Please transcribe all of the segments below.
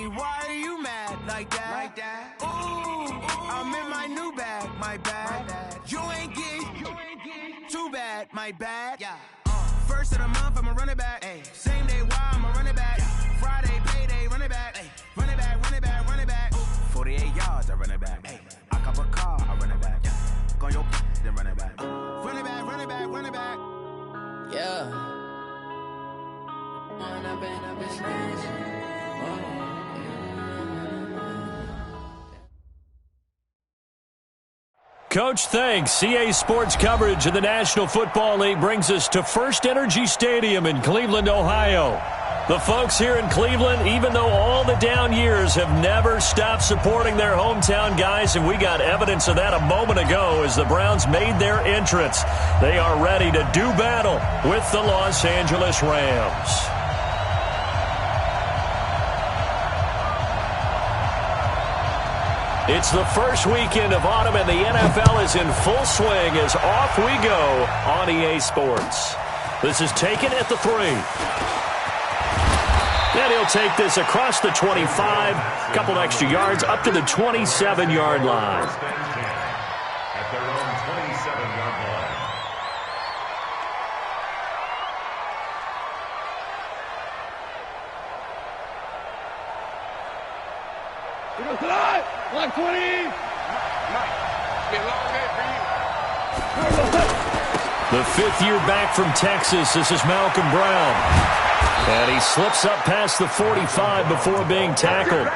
Honey, why are you mad like that? Ooh, I'm in my new bag, my bad. You ain't get too bad, my bad. Yeah. First of the month, I'ma run it back. Ay. Same day, why I'ma run it back. Friday, payday, run it back. Ay. Run it back, run it back, run it back. 48 yards, I run it back. Ay. I cop a car, I run it back. Go your then run it back. Run it back, run it back, run it back. Yeah. Coach, thanks. CA Sports coverage of the National Football League brings us to First Energy Stadium in Cleveland, Ohio. The folks here in Cleveland, even though all the down years, have never stopped supporting their hometown guys, and we got evidence of that a moment ago as the Browns made their entrance. They are ready to do battle with the Los Angeles Rams. It's the first weekend of autumn, and the NFL is in full swing as off we go on EA Sports. This is taken at the 3. And he'll take this across the 25, a couple extra yards, up to the 27-yard line. At their own 27-yard line. Like 20. The fifth-year back from Texas, this is Malcolm Brown. And he slips up past the 45 before being tackled.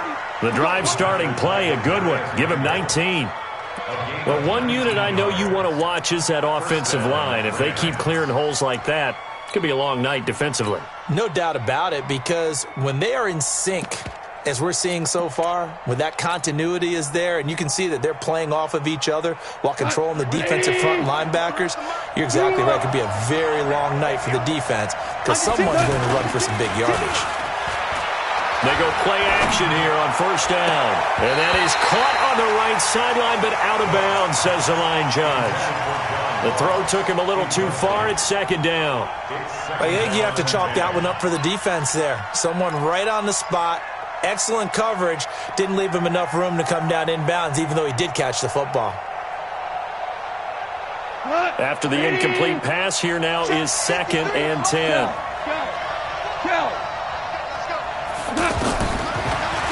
The drive starting play, a good one. Give him 19. Well, one unit I know you want to watch is that offensive line. If they keep clearing holes like that, it could be a long night defensively. No doubt about it, because when they are in sync, as we're seeing so far, when that continuity is there, and you can see that they're playing off of each other while controlling the defensive front linebackers, you're exactly right. It could be a very long night for the defense because someone's going to run for some big yardage. They go play action here on first down. And that is caught on the right sideline, but out of bounds, says the line judge. The throw took him a little too far. It's second down. I think you have to chalk that one up for the defense there. Someone right on the spot. Excellent coverage. Didn't leave him enough room to come down inbounds, even though he did catch the football. After the incomplete pass, here now is 2nd and 10.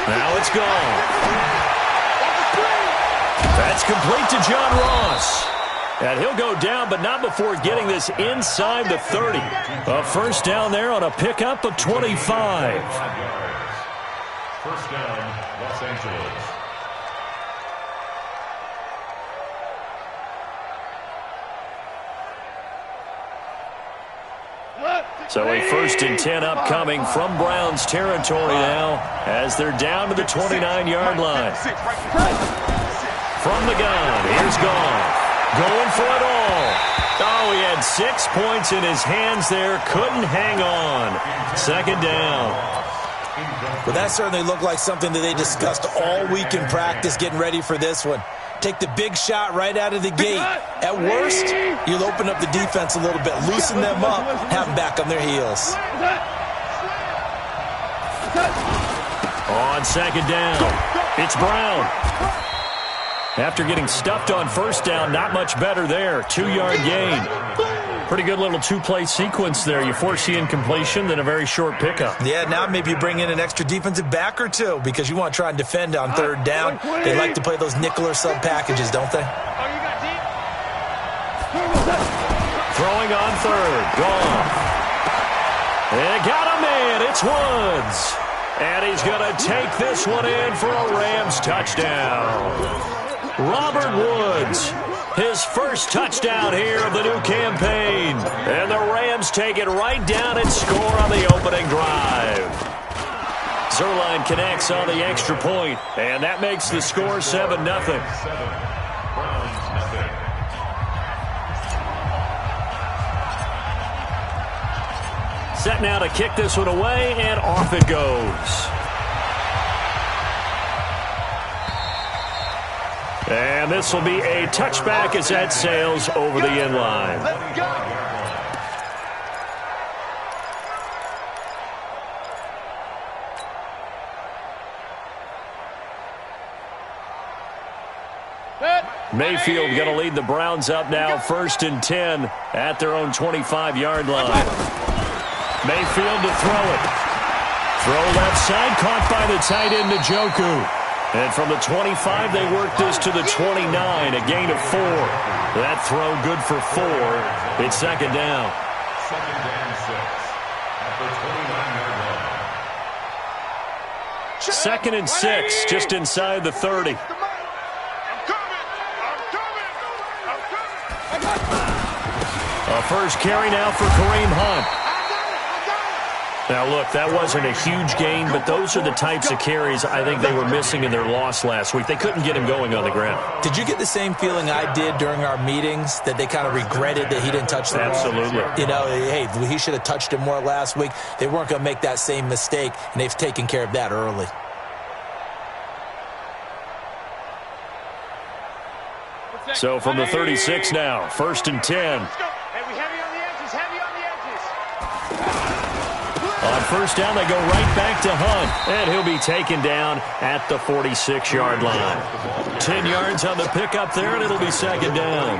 Now it's gone. That's complete to John Ross. And he'll go down, but not before getting this inside the 30. A first down there on a pickup of 25. First down, Los Angeles. So a 1st and 10 upcoming from Browns territory now as they're down to the 29-yard line. From the gun, here's Goff. Going for it all. Oh, he had 6 points in his hands there. Couldn't hang on. Second down. Well, that certainly looked like something that they discussed all week in practice getting ready for this one. Take the big shot right out of the gate. At worst, you'll open up the defense a little bit, loosen them up, have them back on their heels. On second down, it's Brown. After getting stuffed on first down, not much better there. 2-yard gain. Pretty good little two-play sequence there. You force the incompletion, then a very short pickup. Yeah, now maybe you bring in an extra defensive back or two because you want to try and defend on third down. They like to play those nickel or sub packages, don't they? Throwing on third. Gone. And got him in. It's Woods. And he's going to take this one in for a Rams touchdown. Robert Woods, his first touchdown here of the new campaign. And the Rams take it right down and score on the opening drive. Zerline connects on the extra point, and that makes the score 7-0. Set now to kick this one away, and off it goes. And this will be a touchback as that sails over the end line. Mayfield going to lead the Browns up now, 1st and 10 at their own 25-yard line. Mayfield to throw it. Throw left side, caught by the tight end, Njoku. And from the 25, they work this to the 29, a gain of 4. That throw good for 4. It's 2nd down. 2nd and 6 at the 29-yard line. 2nd and 6, just inside the 30. A first carry now for Kareem Hunt. Now, look, that wasn't a huge gain, but those are the types of carries I think they were missing in their loss last week. They couldn't get him going on the ground. Did you get the same feeling I did during our meetings, that they kind of regretted that he didn't touch the ball? Absolutely. You know, hey, he should have touched it more last week. They weren't going to make that same mistake, and they've taken care of that early. So from the 36 now, 1st and 10. On 1st down, they go right back to Hunt, and he'll be taken down at the 46-yard line. 10 yards on the pickup there, and it'll be 2nd down.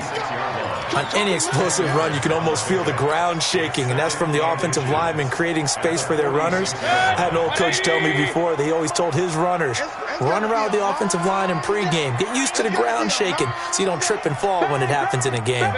On any explosive run, you can almost feel the ground shaking, and that's from the offensive linemen creating space for their runners. I had an old coach tell me before that he always told his runners, run around the offensive line in pregame. Get used to the ground shaking so you don't trip and fall when it happens in a game.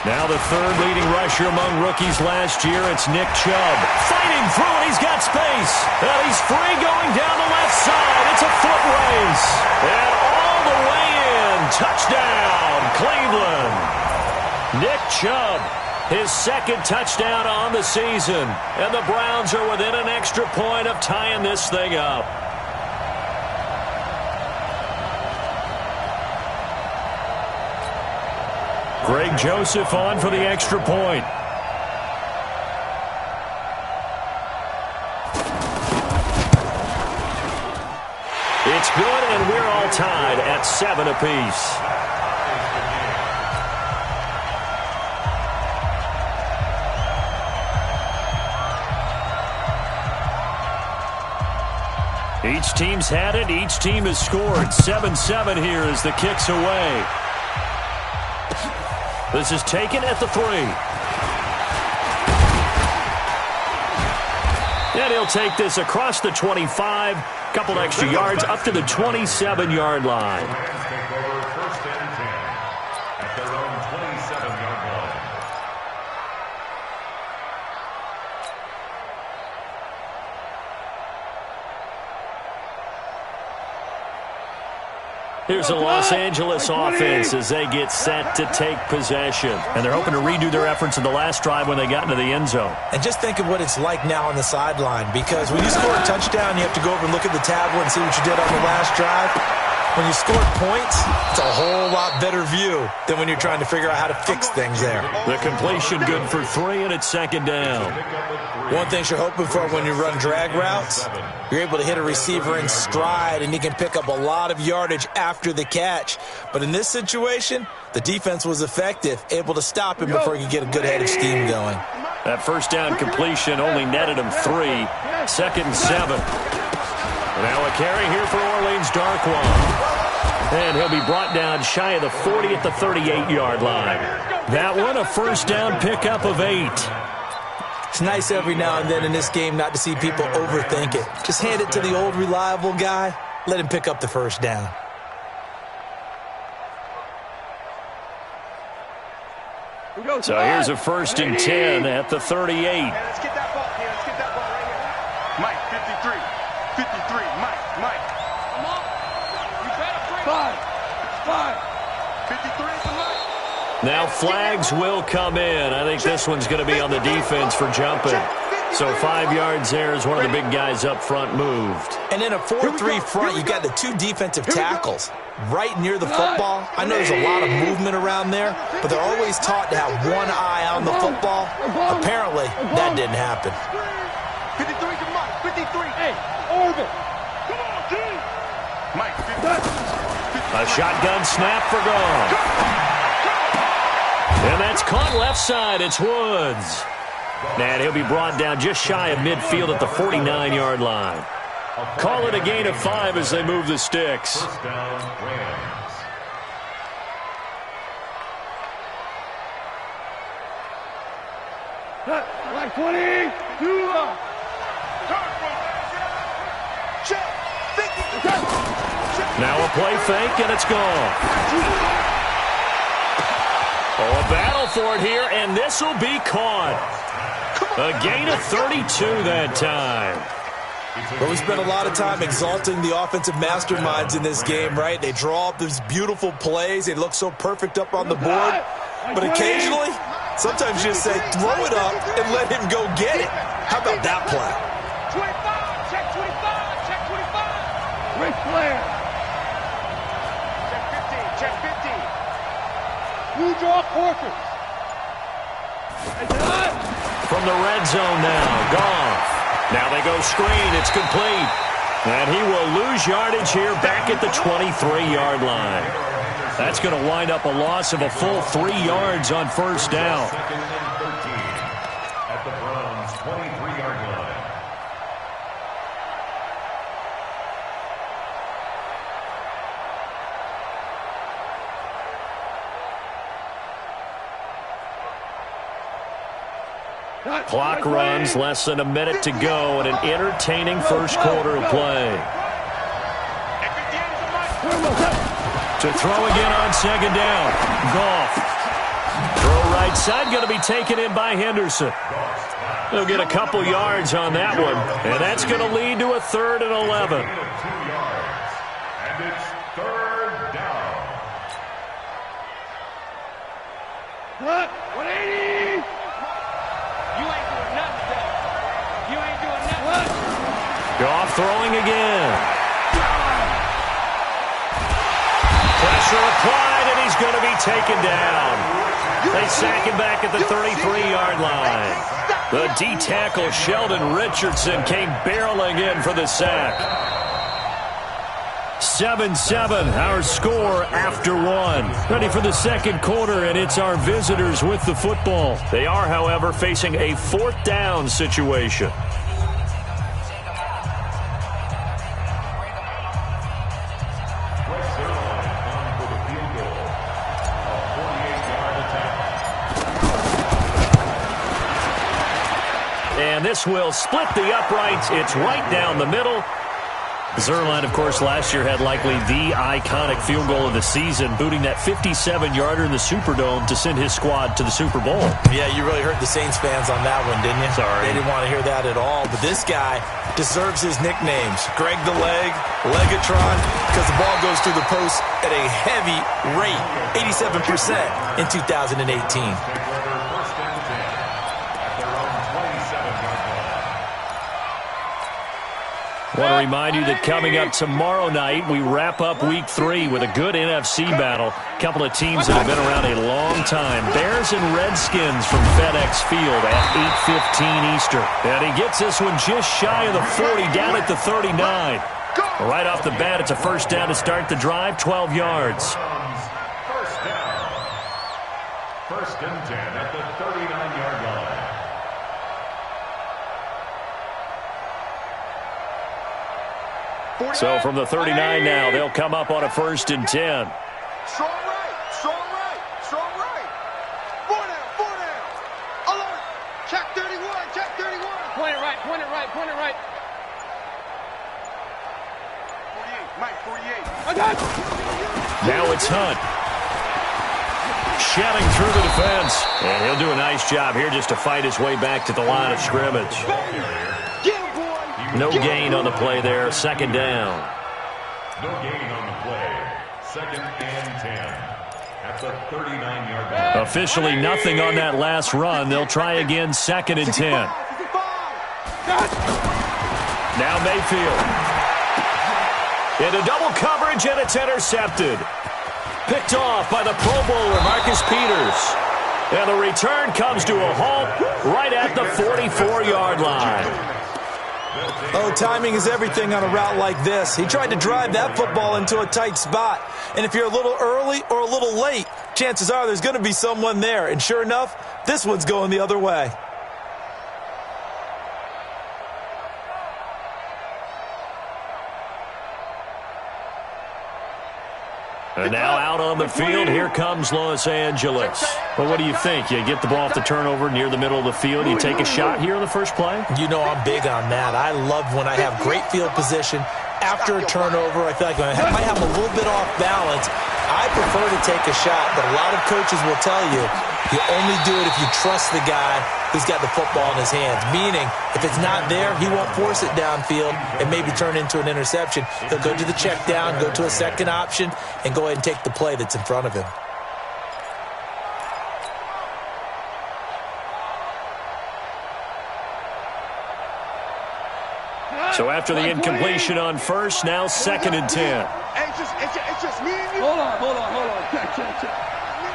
Now the 3rd leading rusher among rookies last year, it's Nick Chubb. Fighting through, and he's got space. And he's free going down the left side. It's a foot race. And all the way in. Touchdown, Cleveland. Nick Chubb, his 2nd touchdown on the season. And the Browns are within an extra point of tying this thing up. Greg Joseph on for the extra point. It's good, and we're all tied at 7 apiece. Each team's had it. Each team has scored. 7-7 here as the kick's away. This is taken at the 3. And he'll take this across the 25, couple extra yards up to the 27-yard line. Take over 1st and 10 at their own 27-yard line. Here's the Los Angeles offense as they get set to take possession. And they're hoping to redo their efforts in the last drive when they got into the end zone. And just think of what it's like now on the sideline, because when you score a touchdown, you have to go over and look at the tablet and see what you did on the last drive. When you score points, it's a whole lot better view than when you're trying to figure out how to fix things there. The completion good for 3, and it's 2nd down. One thing you're hoping for when you run drag routes, you're able to hit a receiver in stride, and he can pick up a lot of yardage after the catch. But in this situation, the defense was effective, able to stop him before he could get a good head of steam going. That 1st down completion only netted him 3. 2nd and 7. Now a carry here for Orleans Darkwan. And he'll be brought down shy of the 40 at the 38-yard line. That one, a 1st down pickup of 8. It's nice every now and then in this game not to see people overthink it. Just hand it to the old reliable guy. Let him pick up the 1st down. So here's a 1st and 10 at the 38. Let's get that ball here. Let's get that ball right here. Mike, 53. 53. Mike. Come on. You better bring 5. 53 is the Mike. Now flags will come in. I think this one's going to be on the defense for jumping. So 5 yards there as one of the big guys up front moved. And in a 4-3 front, you got the 2 defensive tackles right near the football. I know there's a lot of movement around there, but they're always taught to have one eye on the football. Apparently, that didn't happen. 53 to Mike. 53. Hey, orbit. Come on, team. Mike, 53. A shotgun snap for gone. And that's caught left side. It's Woods. And he'll be brought down just shy of midfield at the 49-yard line. Call it a gain of 5 as they move the sticks. First down, Rams. Like 20. Now a play fake, and it's gone. Oh, a battle for it here, and this will be caught. A gain of 32 that time. But we spent a lot of time exalting the offensive masterminds in this game, right? They draw up these beautiful plays. They look so perfect up on the board. But occasionally, sometimes you just say, throw it up and let him go get it. How about that play? 25, check 25, check 25. Ric Flair. Check 15, check 15. You draw quarters. From the red zone now, Goff. Now they go screen. It's complete. And he will lose yardage here back at the 23-yard line. That's going to wind up a loss of a full 3 yards on first down. Second and 13 at the Browns' 23-yard line. Clock runs, less than a minute to go, and an entertaining first quarter of play. To throw again on second down. Goff. Throw right side, going to be taken in by Henderson. He'll get a couple yards on that one, and that's going to lead to a 3rd and 11. 2 yards, and it's 3rd down. 180. You ain't doing nothing. You ain't doing nothing. Goff throwing again. Pressure applied, and he's going to be taken down. They sack him back at the 33-yard line. The D-tackle Sheldon Richardson came barreling in for the sack. 7-7, our score after 1. Ready for the second quarter, and it's our visitors with the football. They are, however, facing a 4th down situation. And this will split the uprights. It's right down the middle. Zuerlein, of course, last year had likely the iconic field goal of the season, booting that 57-yarder in the Superdome to send his squad to the Super Bowl. Yeah, you really hurt the Saints fans on that one, didn't you? Sorry. They didn't want to hear that at all. But this guy deserves his nicknames. Greg the Leg, Legatron, because the ball goes through the post at a heavy rate, 87% in 2018. I want to remind you that coming up tomorrow night, we wrap up Week 3 with a good NFC battle. A couple of teams that have been around a long time. Bears and Redskins from FedEx Field at 8:15 Eastern. And he gets this one just shy of the 40, down at the 39. Right off the bat, it's a first down to start the drive, 12 yards. First down. 1st and 10 at the 39-yard line. So from the 39 now, they'll come up on a 1st and 10. Strong right, strong right, strong right. 4 down. Alert. Check 31, check 31. Point it right, point it right, point it right. 48, Mike, 48. I got you. Now it's Hunt. Shedding through the defense. And he'll do a nice job here just to fight his way back to the line of scrimmage. No gain on the play there. 2nd down. No gain on the play. 2nd and 10 at the 39-yard line. Officially nothing on that last run. They'll try again, 2nd and 10. Now Mayfield. Into double coverage, and it's intercepted. Picked off by the Pro Bowler, Marcus Peters. And the return comes to a halt right at the 44-yard line. Oh, timing is everything on a route like this. He tried to drive that football into a tight spot. And if you're a little early or a little late, chances are there's going to be someone there. And sure enough, this one's going the other way. And now out on the field, here comes Los Angeles. Well, what do you think? You get the ball off the turnover near the middle of the field. You take a shot here in the first play? You know I'm big on that. I love when I have great field position. After a turnover, I feel like I might have a little bit off balance. I prefer to take a shot, but a lot of coaches will tell you only do it if you trust the guy who's got the football in his hands. Meaning, if it's not there, he won't force it downfield and maybe turn into an interception. He'll go to the check down, go to a second option, and go ahead and take the play that's in front of him. So after the incompletion on first, now 2nd and 10. It's just me and you. Hold on. Check.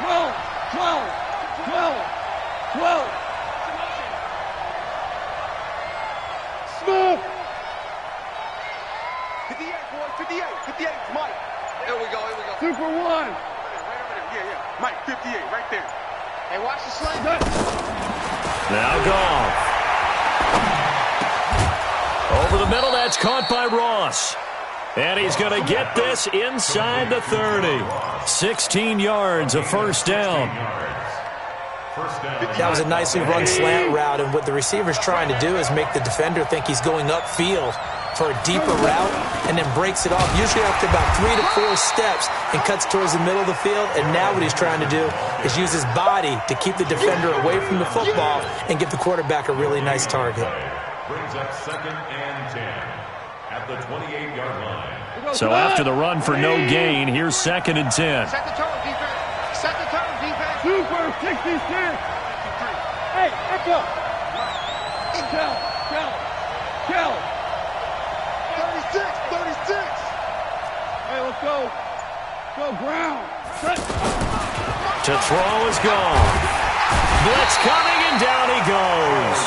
12. 12. Smooth. 58, boy. 58, Mike. Here we go. Super one. Right over there. Yeah. Mike, 58, right there. Hey, watch the slant. Now Goff. Over the middle, that's caught by Ross. And he's going to get this inside the 30. 16 yards, a first down. That was a nicely run slant route, and what the receiver's trying to do is make the defender think he's going upfield for a deeper route and then breaks it off, usually after about 3 to 4 steps, and cuts towards the middle of the field. And now what he's trying to do is use his body to keep the defender away from the football and give the quarterback a really nice target. Brings up 2nd and 10 at the 28-yard line. So after the run for no gain, here's 2nd and 10. Set the turn, defense. Super 66. Hey, echo. Tell. 36. Hey, let's go. Go ground. To throw is gone. Blitz coming, and down he goes.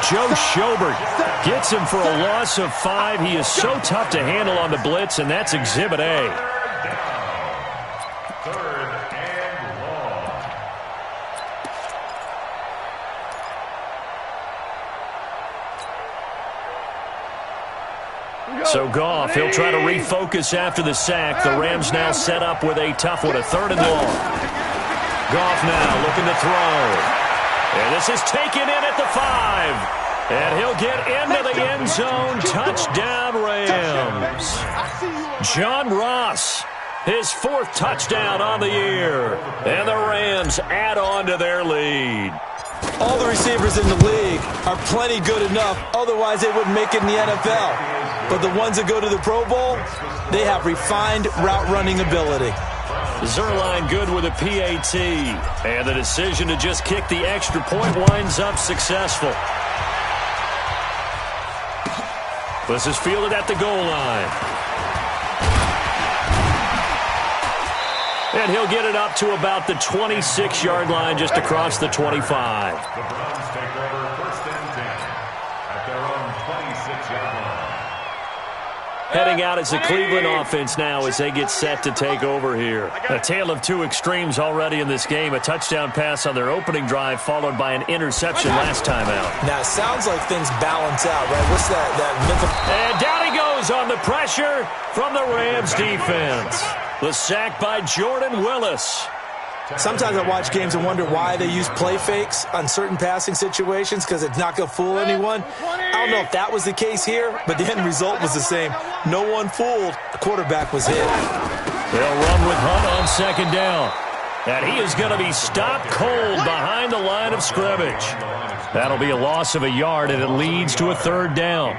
Joe Schobert gets him for a loss of 5. He is so tough to handle on the blitz, and that's Exhibit A. Third and long. So Goff, he'll try to refocus after the sack. The Rams now set up with a tough one, a 3rd and long. Goff now looking to throw. And this is taken in at the 5. And he'll get into the end zone. Touchdown, Rams. John Ross, his 4th touchdown on the year. And the Rams add on to their lead. All the receivers in the league are plenty good enough. Otherwise, they wouldn't make it in the NFL. But the ones that go to the Pro Bowl, they have refined route running ability. Zerline good with a PAT. And the decision to just kick the extra point winds up successful. This is fielded at the goal line. And he'll get it up to about the 26-yard line, just across the 25. The Browns take over 1st and 10 at their own 26-yard line. Heading out as the Cleveland offense now as they get set to take over here. A tale of 2 extremes already in this game. A touchdown pass on their opening drive followed by an interception last time out. Now, it sounds like things balance out, right? What's that mental... And down he goes on the pressure from the Rams defense. The sack by Jordan Willis. Sometimes I watch games and wonder why they use play fakes on certain passing situations because it's not going to fool anyone. I don't know if that was the case here, but the end result was the same. No one fooled. The quarterback was hit. They'll run with Hunt on 2nd down. And he is going to be stopped cold behind the line of scrimmage. That'll be a loss of a yard, and it leads to a 3rd down.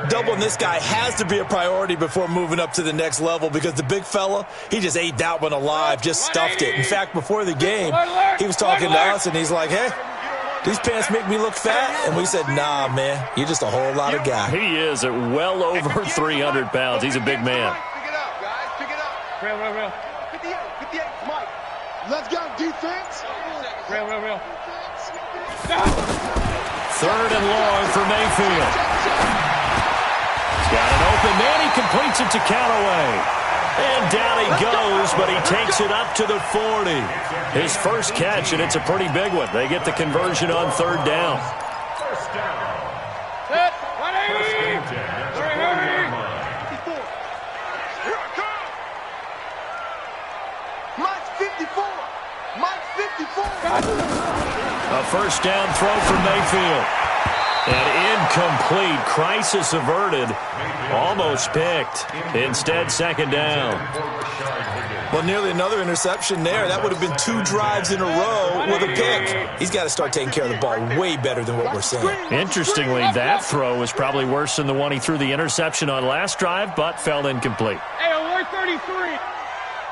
Doubling this guy has to be a priority before moving up to the next level because the big fella, he just ate that one alive, just stuffed it. In fact, before the game, he was talking to us, and he's like, hey, these pants make me look fat? And we said, nah, man, you're just a whole lot of guy. He is at well over 300 pounds. He's a big man. Pick it up, guys. Pick it up. Real. 58, Mike. Let's go, defense. Real. 3rd and long for Mayfield. He's got an open man. He completes it to Callaway. And down he goes, but he takes it up to the 40. His first catch, and it's a pretty big one. They get the conversion on 3rd down. First down. Set. First and 10 at the 40-yard line. A first down throw for Mayfield. And incomplete. Crisis averted. Almost picked. Instead, second down. Well, nearly another interception there. That would have been 2 drives in a row with a pick. He's got to start taking care of the ball way better than what we're seeing. Interestingly, that throw was probably worse than the one he threw the interception on last drive, but fell incomplete. Hey, alert 33.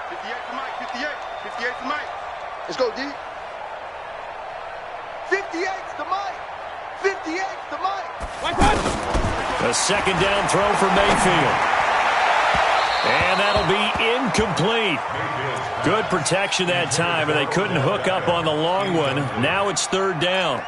58 to Mike, 58. 58 to Mike. Let's go, D. 58 to Mike. 58 to Mike. A second down throw for Mayfield. And that'll be incomplete. Good protection that time, and they couldn't hook up on the long one. Now it's third down.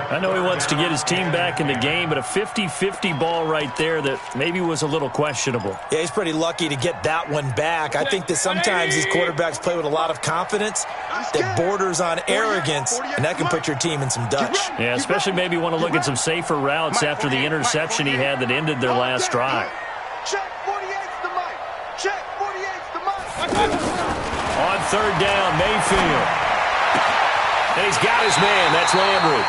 I know he wants to get his team back in the game, but a 50-50 ball right there that maybe was a little questionable. Yeah, he's pretty lucky to get that one back. I think that sometimes these quarterbacks play with a lot of confidence that borders on arrogance, and that can put your team in some Dutch. Yeah, especially maybe want to look at some safer routes after the interception he had that ended their last drive. Check 48's to Mike. Check 48's to Mike. On third down, Mayfield. And he's got his man. That's Landry.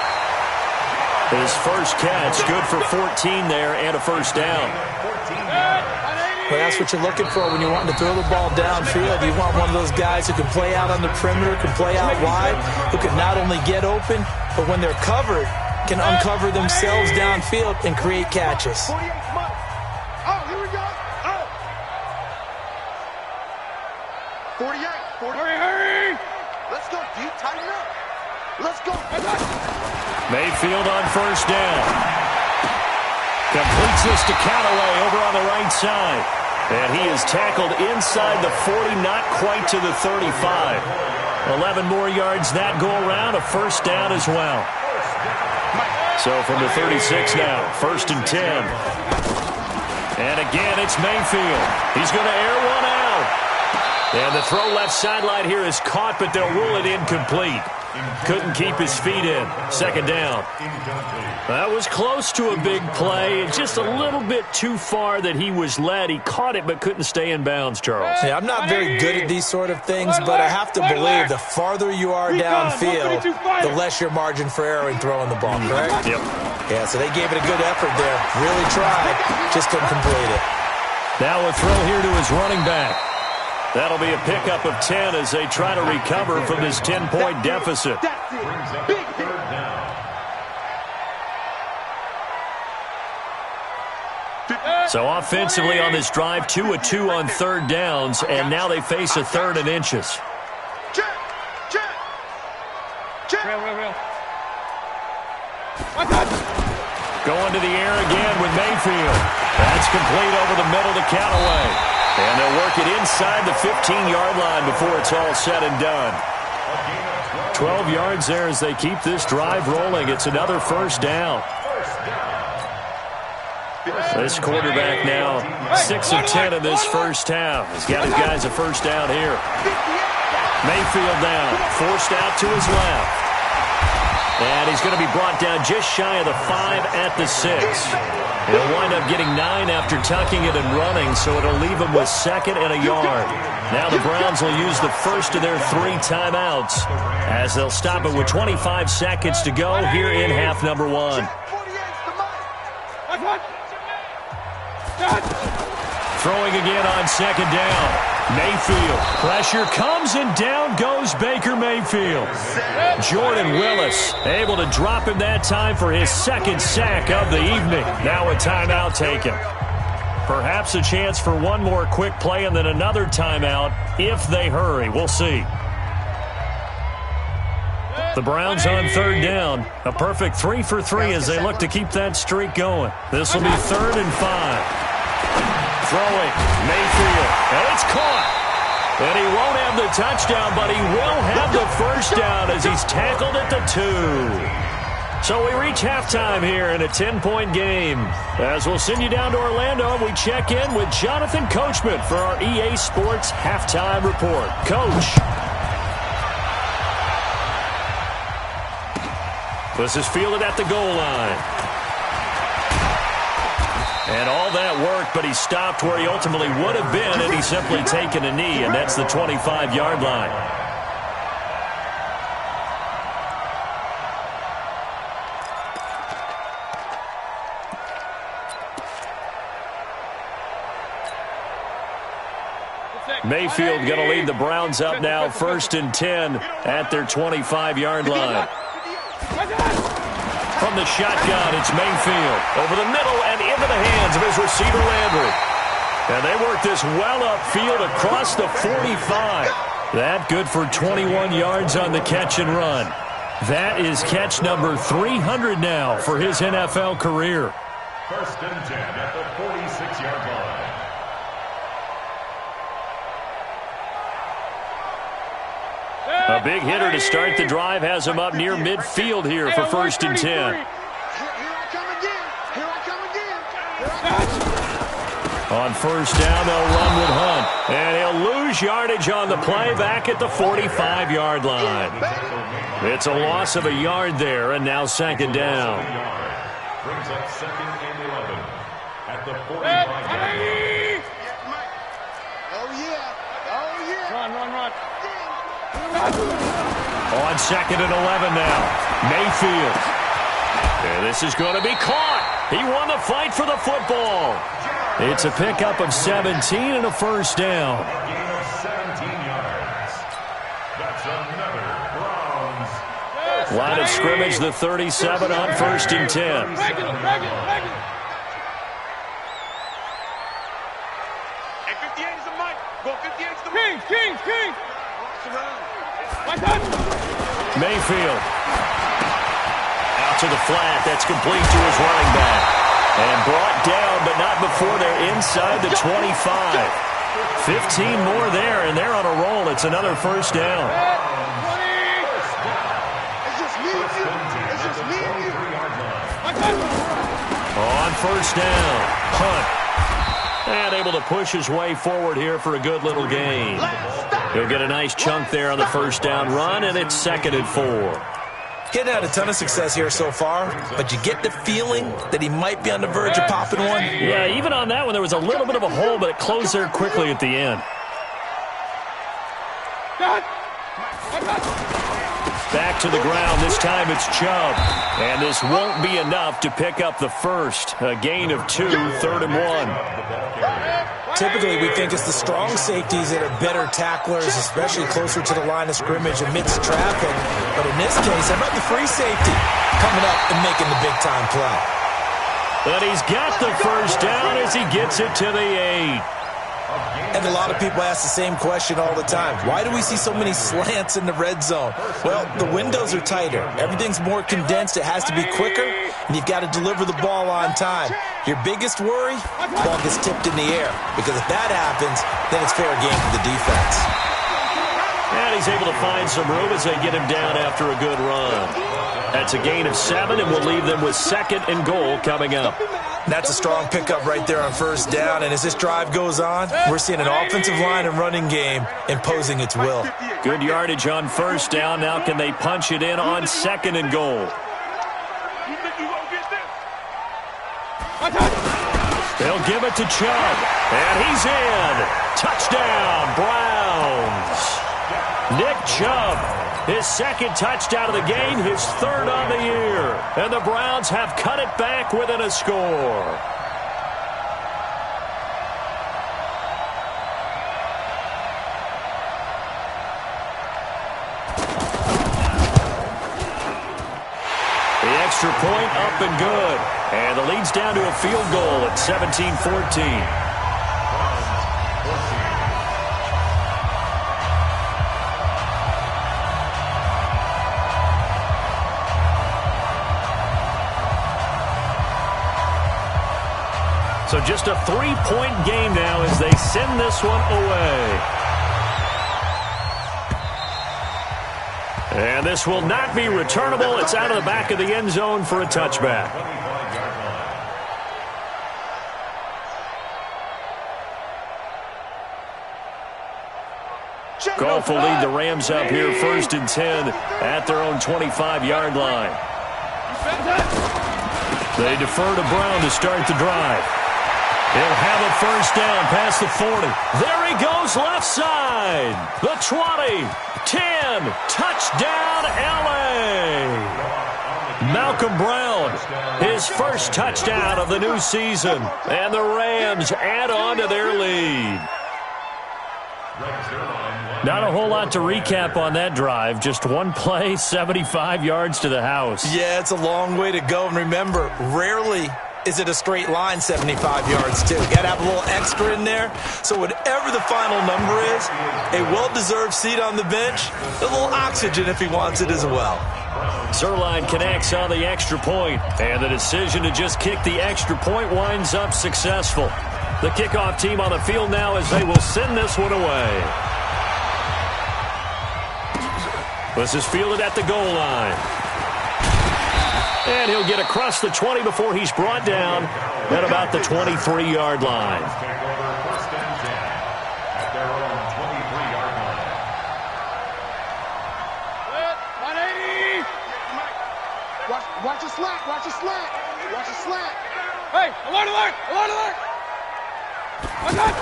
His first catch, good for 14 there and a first down. Well, that's what you're looking for when you're wanting to throw the ball downfield. You want one of those guys who can play out on the perimeter, can play out wide, who can not only get open, but when they're covered, can uncover themselves downfield and create catches. 48's Mike. Oh, here we go. Oh. 48. 40. Hurry. Let's go, D. Tighten up. Let's go. Mayfield on first down. Completes this to Callaway over on the right side. And he is tackled inside the 40, not quite to the 35. 11 more yards that go around, a first down as well. So from the 36 now, first and 10. And again, it's Mayfield. He's going to air one out. And the throw left sideline here is caught, but they'll rule it incomplete. Couldn't keep his feet in. Second down. That was close to a big play. Just a little bit too far that he was led. He caught it but couldn't stay in bounds, Charles. Yeah, I'm not very good at these sort of things, but I have to believe the farther you are downfield, the less your margin for error in throwing the ball, correct? Yep. Yeah, so they gave it a good effort there. Really tried, just couldn't complete it. Now a throw here to his running back. That'll be a pickup of 10 as they try to recover from this 10-point deficit. So offensively on this drive, 2 of 2 on third downs, and now they face a third and inches. Real. Going to the air again with Mayfield. That's complete over the middle to Callaway. And they'll work it inside the 15-yard line before it's all said and done. 12 yards there as they keep this drive rolling. It's another first down. This quarterback now 6 of 10 in this first half. He's got his guys a first down here. Mayfield down, forced out to his left. And he's going to be brought down just shy of the 5 at the 6. He'll wind up getting 9 after tucking it and running, so it'll leave him with second and a yard. Now the Browns will use the first of their 3 timeouts as they'll stop it with 25 seconds to go here in half number 1. Throwing again on second down. Mayfield. Pressure comes and down goes Baker Mayfield. Jordan Willis able to drop him that time for his second sack of the evening. Now a timeout taken. Perhaps a chance for one more quick play and then another timeout if they hurry. We'll see. The Browns on third down. A perfect 3 for 3 as they look to keep that streak going. This will be 3rd and 5. Throwing, Mayfield, and it's caught. And he won't have the touchdown, but he will have the first down as he's tackled at the 2. So we reach halftime here in a 10-point game. As we'll send you down to Orlando, we check in with Jonathan Coachman for our EA Sports Halftime Report. Coach. This is fielded at the goal line. And all that worked, but he stopped where he ultimately would have been, and he's simply taken a knee, and that's the 25-yard line. Mayfield going to lead the Browns up now, 1st and 10 at their 25-yard line. From the shotgun, it's Mayfield. Over the middle and into the hands of his receiver, Landry. And they work this well upfield across the 45. That good for 21 yards on the catch and run. That is catch number 300 now for his NFL career. 1st and 10 at the 46-yard line. A big hitter to start the drive has him up near midfield here for 1st and 10. Here I come again. Here I come again. On 1st down, they'll run with Hunt. And he'll lose yardage on the play back at the 45-yard line. It's a loss of a yard there, and now 2nd down. Brings up 2nd and 11 at the 45-yard line. Oh, yeah. Oh, yeah. Run. On 2nd and 11 now. Mayfield. And this is going to be caught. He won the fight for the football. It's a pickup of 17 and a 1st down. A gain of 17 yards. That's another Browns. Line of scrimmage, the 37 on 1st and 10. Break it. Hey, 58 is the mic. Go 58 is the mic. King. Mayfield. Out to the flat. That's complete to his running back. And brought down, but not before they're inside the 25. 15 more there, and they're on a roll. It's another 1st down. It's just me and you. It's just me and you. On 1st down, Hunt. And able to push his way forward here for a good little gain. He'll get a nice chunk there on the 1st down run, and it's 2nd and 4. Getting had a ton of success here so far, but you get the feeling that he might be on the verge of popping one. Yeah, even on that one, there was a little bit of a hole, but it closed there quickly at the end. Back to the ground. This time it's Chubb. And this won't be enough to pick up the first. A gain of 2, 3rd and 1. Typically, we think it's the strong safeties that are better tacklers, especially closer to the line of scrimmage amidst traffic. But in this case, how about the free safety coming up and making the big-time play? But he's got the 1st down as he gets it to the 8. And a lot of people ask the same question all the time. Why do we see so many slants in the red zone? Well, the windows are tighter. Everything's more condensed. It has to be quicker, and you've got to deliver the ball on time. Your biggest worry, the ball gets tipped in the air, because if that happens, then it's fair game for the defense. And he's able to find some room as they get him down after a good run. That's a gain of 7, and we'll leave them with 2nd and goal coming up. That's a strong pickup right there on 1st down, and as this drive goes on, we're seeing an offensive line and running game imposing its will. Good yardage on 1st down. Now can they punch it in on 2nd and goal? They'll give it to Chubb, and he's in. Touchdown, Browns. Nick Chubb, his 2nd touchdown of the game, his 3rd on the year. And the Browns have cut it back within a score. The extra point up and good. And the lead's down to a field goal at 17-14. So just a 3-point game now as they send this one away. And this will not be returnable. It's out of the back of the end zone for a touchback. Goff will lead the Rams up here 1st and 10 at their own 25-yard line. They defer to Brown to start the drive. He'll have a 1st down past the 40. There he goes left side. The 20, 10, touchdown LA. Malcolm Brown, his 1st touchdown of the new season. And the Rams add on to their lead. Not a whole lot to recap on that drive. Just one play, 75 yards to the house. Yeah, it's a long way to go. And remember, rarely is it a straight line 75 yards, too. Got to have a little extra in there. So whatever the final number is, a well-deserved seat on the bench, a little oxygen if he wants it as well. Zerline connects on the extra point, and the decision to just kick the extra point winds up successful. The kickoff team on the field now as they will send this one away. This is fielded at the goal line. And he'll get across the 20 before he's brought down at about the 23-yard line. Watch the slant, watch the slant, watch the slant. Hey, alert, alert, alert, alert.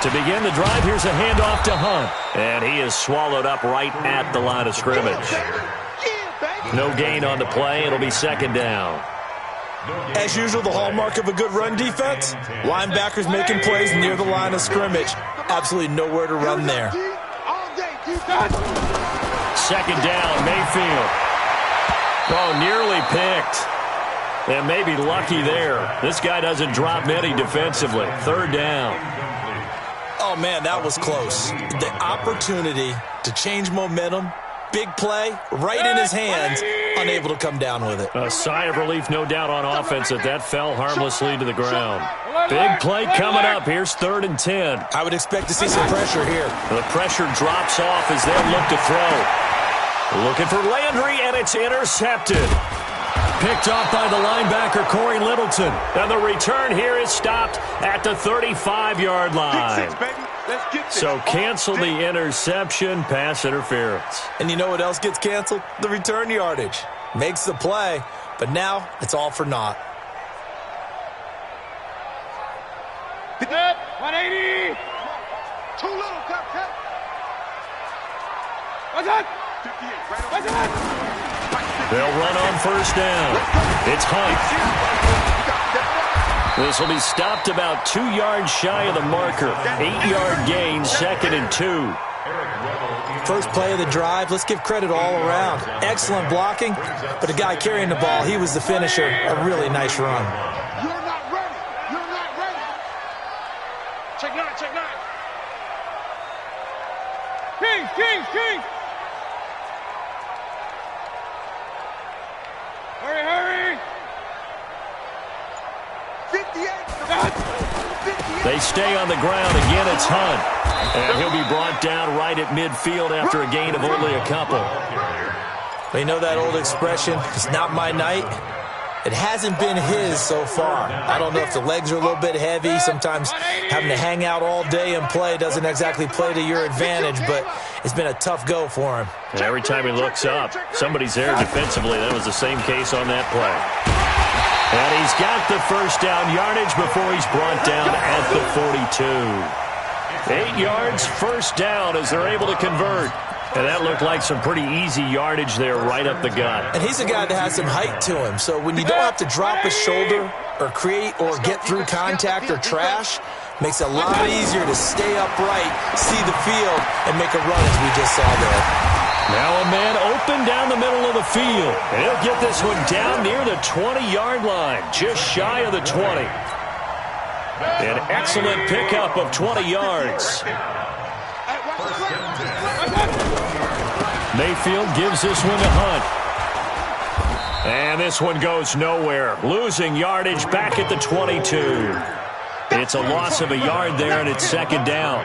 To begin the drive, here's a handoff to Hunt. And he is swallowed up right at the line of scrimmage. No gain on the play. It'll be second down. As usual, the hallmark of a good run defense, linebackers making plays near the line of scrimmage. Absolutely nowhere to run there. Second down, Mayfield. Oh, nearly picked. And maybe lucky there. This guy doesn't drop many defensively. Third down. Oh, man, that was close. The opportunity to change momentum, big play, right in his hands, unable to come down with it. A sigh of relief, no doubt, on offense that fell harmlessly to the ground. Big play coming up. Here's 3rd and 10. I would expect to see some pressure here. The pressure drops off as they look to throw. Looking for Landry, and it's intercepted. Picked off by the linebacker, Corey Littleton. And the return here is stopped at the 35-yard line. So cancel the interception, pass interference. And you know what else gets canceled? The return yardage. Makes the play, but now it's all for naught. 180. Too little, cut. What's that? They'll run on first down. It's Hunt. This will be stopped about 2 yards shy of the marker. 8-yard gain, 2nd and 2. First play of the drive, let's give credit all around. Excellent blocking, but the guy carrying the ball, he was the finisher. A really nice run. You're not ready. You're not ready. Check 9, check 9. King. Hurry. 58. They stay on the ground. Again, it's Hunt. And he'll be brought down right at midfield after a gain of only a couple. Well, you know that old expression, it's not my night? It hasn't been his so far. I don't know if the legs are a little bit heavy. Sometimes having to hang out all day and play doesn't exactly play to your advantage, but it's been a tough go for him. And every time he looks up, somebody's there defensively. That was the same case on that play. And he's got the first down yardage before he's brought down at the 42. 8 yards, first down as they're able to convert. And that looked like some pretty easy yardage there right up the gut. And he's a guy that has some height to him. So when you don't have to drop a shoulder or create or get through contact or trash, makes it a lot easier to stay upright, see the field, and make a run as we just saw there. Now a man open down the middle of the field. And he'll get this one down near the 20-yard line, just shy of the 20. An excellent pickup of 20 yards. Mayfield gives this one to Hunt. And this one goes nowhere. Losing yardage back at the 22. It's a loss of a yard there, and it's second down.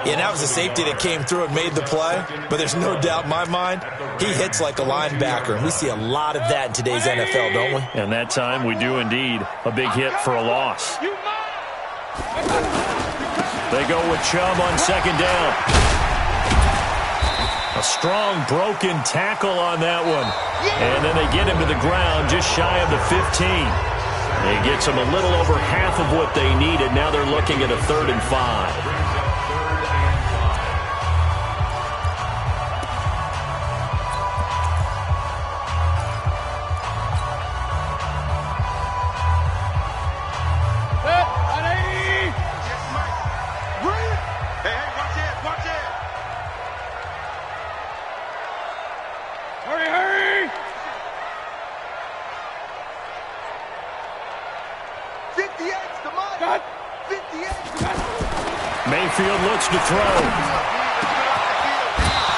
Yeah, that was a safety that came through and made the play. But there's no doubt in my mind, he hits like a linebacker. And we see a lot of that in today's NFL, don't we? And that time we do indeed. A big hit for a loss. They go with Chubb on second down. A strong broken tackle on that one. And then they get him to the ground just shy of the 15. It gets them a little over half of what they needed. Now they're looking at a 3rd and 5. backfield, looks to throw.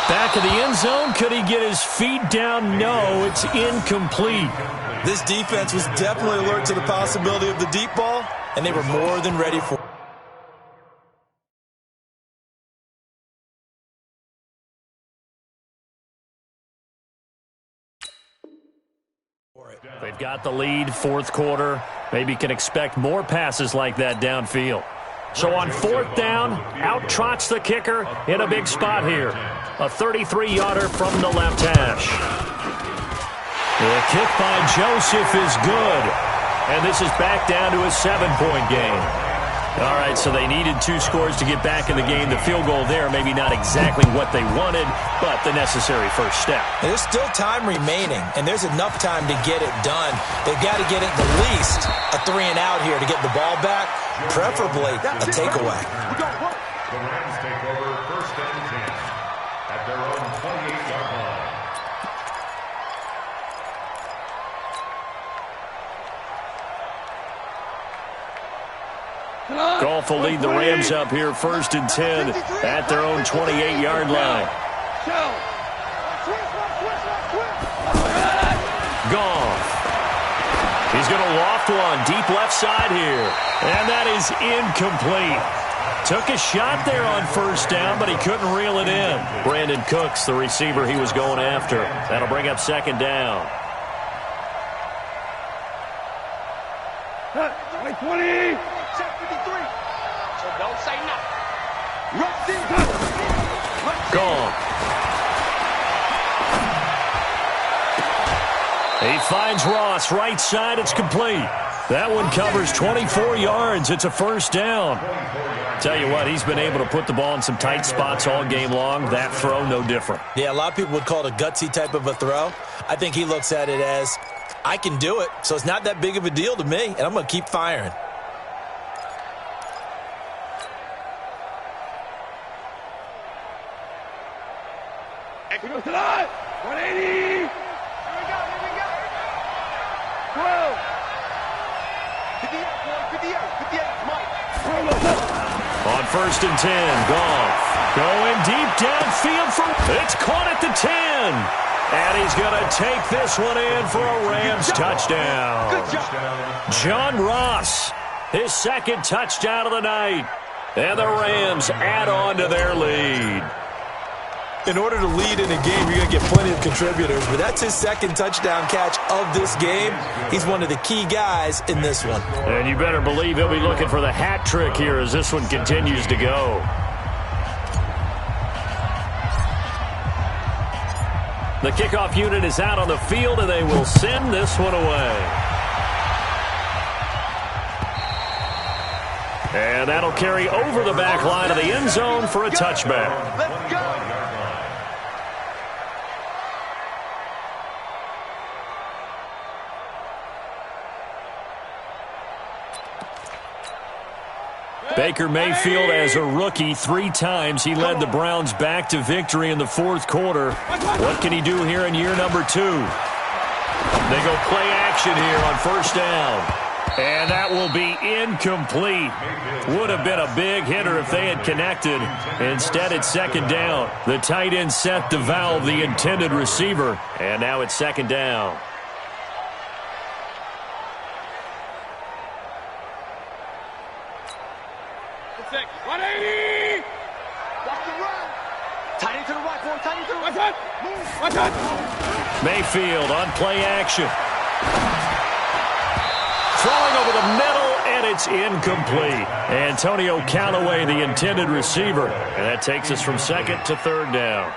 Back of the end zone, could he get his feet down? No, it's incomplete. This defense was definitely alert to the possibility of the deep ball, and they were more than ready for it. They've got the lead, fourth quarter. Maybe can expect more passes like that downfield. So on fourth down, out trots the kicker in a big spot here. A 33-yarder from the left hash. The kick by Joseph is good. And this is back down to a 7-point game. All right, so they needed 2 scores to get back in the game. The field goal there, maybe not exactly what they wanted, but the necessary first step. There's still time remaining, and there's enough time to get it done. They've got to get it at least a 3-and-out here to get the ball back, preferably a takeaway. The Rams take over first and 10 at their own 28-yard line. Goff will lead the Rams up here first and 10 at their own 28-yard line. Goff. He's going to loft one deep left side here. And that is incomplete. Took a shot there on first down, but he couldn't reel it in. Brandon Cooks, the receiver he was going after. That'll bring up second down. 20. Don't say nothing. Gone. He finds Ross, right side, it's complete. That one covers 24 yards. It's a first down. Tell you what, he's been able to put the ball in some tight spots all game long. That throw, no different. Yeah, a lot of people would call it a gutsy type of a throw. I think he looks at it as, I can do it, so it's not that big of a deal to me, and I'm going to keep firing. We go to that. 180. Here we go. 12. 58, Mike. On first and 10, Goff going deep downfield for it's caught at the 10. And he's going to take this one in for a Rams touchdown. Good job. John Ross, his second touchdown of the night. And the Rams add on to their lead. In order to lead in a game, you're going to get plenty of contributors, but that's his second touchdown catch of this game. He's one of the key guys in this one. And you better believe he'll be looking for the hat trick here as this one continues to go. The kickoff unit is out on the field, and they will send this one away. And that'll carry over the back line of the end zone for a touchback. Let's go. Baker Mayfield as a rookie 3 times. He led the Browns back to victory in the fourth quarter. What can he do here in year number 2? They go play action here on first down. And that will be incomplete. Would have been a big hitter if they had connected. Instead, it's second down. The tight end Seth Delow, the intended receiver. And now it's second down. Mayfield on play action. Throwing over the middle, and it's incomplete. Antonio Callaway, the intended receiver. And that takes us from second to third down.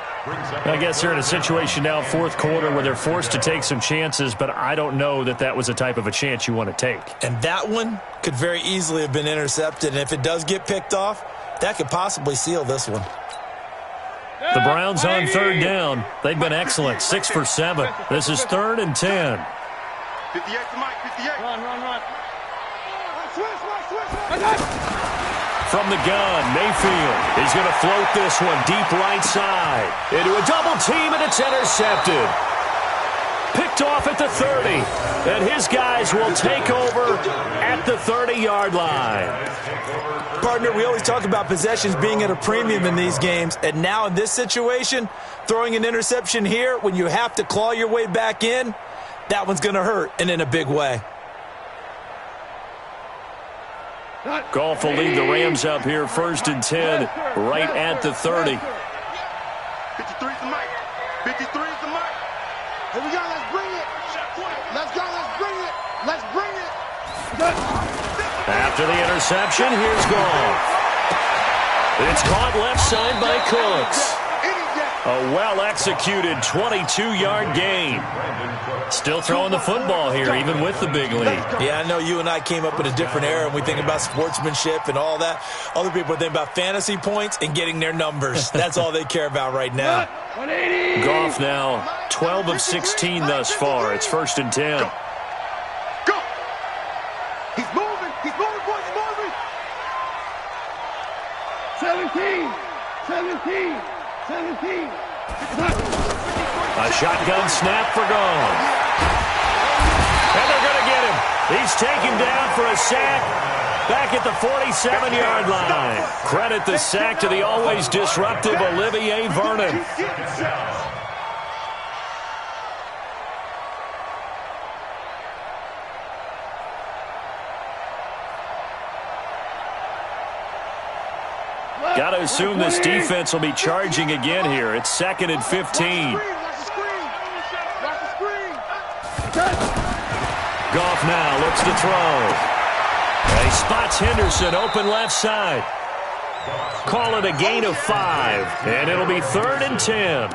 I guess they're in a situation now, fourth quarter, where they're forced to take some chances, but I don't know that that was the type of a chance you want to take. And that one could very easily have been intercepted, and if it does get picked off, that could possibly seal this one. The Browns on third down. They've been excellent, 6 for 7. This is third and 10. 58 to Mike, 58. Run. From the gun, Mayfield is going to float this one deep right side. Into a double team, and it's intercepted. Picked off at the 30. And his guys will take over at the 30-yard line. Partner, we always talk about possessions being at a premium in these games. And now in this situation, throwing an interception here when you have to claw your way back in, that one's going to hurt, and in a big way. Goff will lead the Rams up here, 1st and 10, right at the 30. 53's the mic. 53's the mic. Here we go. Let's bring it. Let's go. Let's bring it. Let's bring it. After the interception, here's Goff. It's caught left side by Cooks. A well-executed 22-yard gain. Still throwing the football here, even with the big lead. Yeah, I know you and I came up in a different era, and we think about sportsmanship and all that. Other people think about fantasy points and getting their numbers. That's all they care about right now. Goff now 12 of 16 thus far. It's 1st and 10. Go. He's moving. He's moving, boys. He's moving. 17. A shotgun snap for Goff. And they're going to get him. He's taken down for a sack back at the 47-yard line. Credit the sack to the always disruptive Olivier Vernon. Got to assume this defense will be charging again here. It's 2nd and 15. Goff now looks to throw. He spots Henderson open left side. Call it a gain of 5, and it'll be 3rd and 10.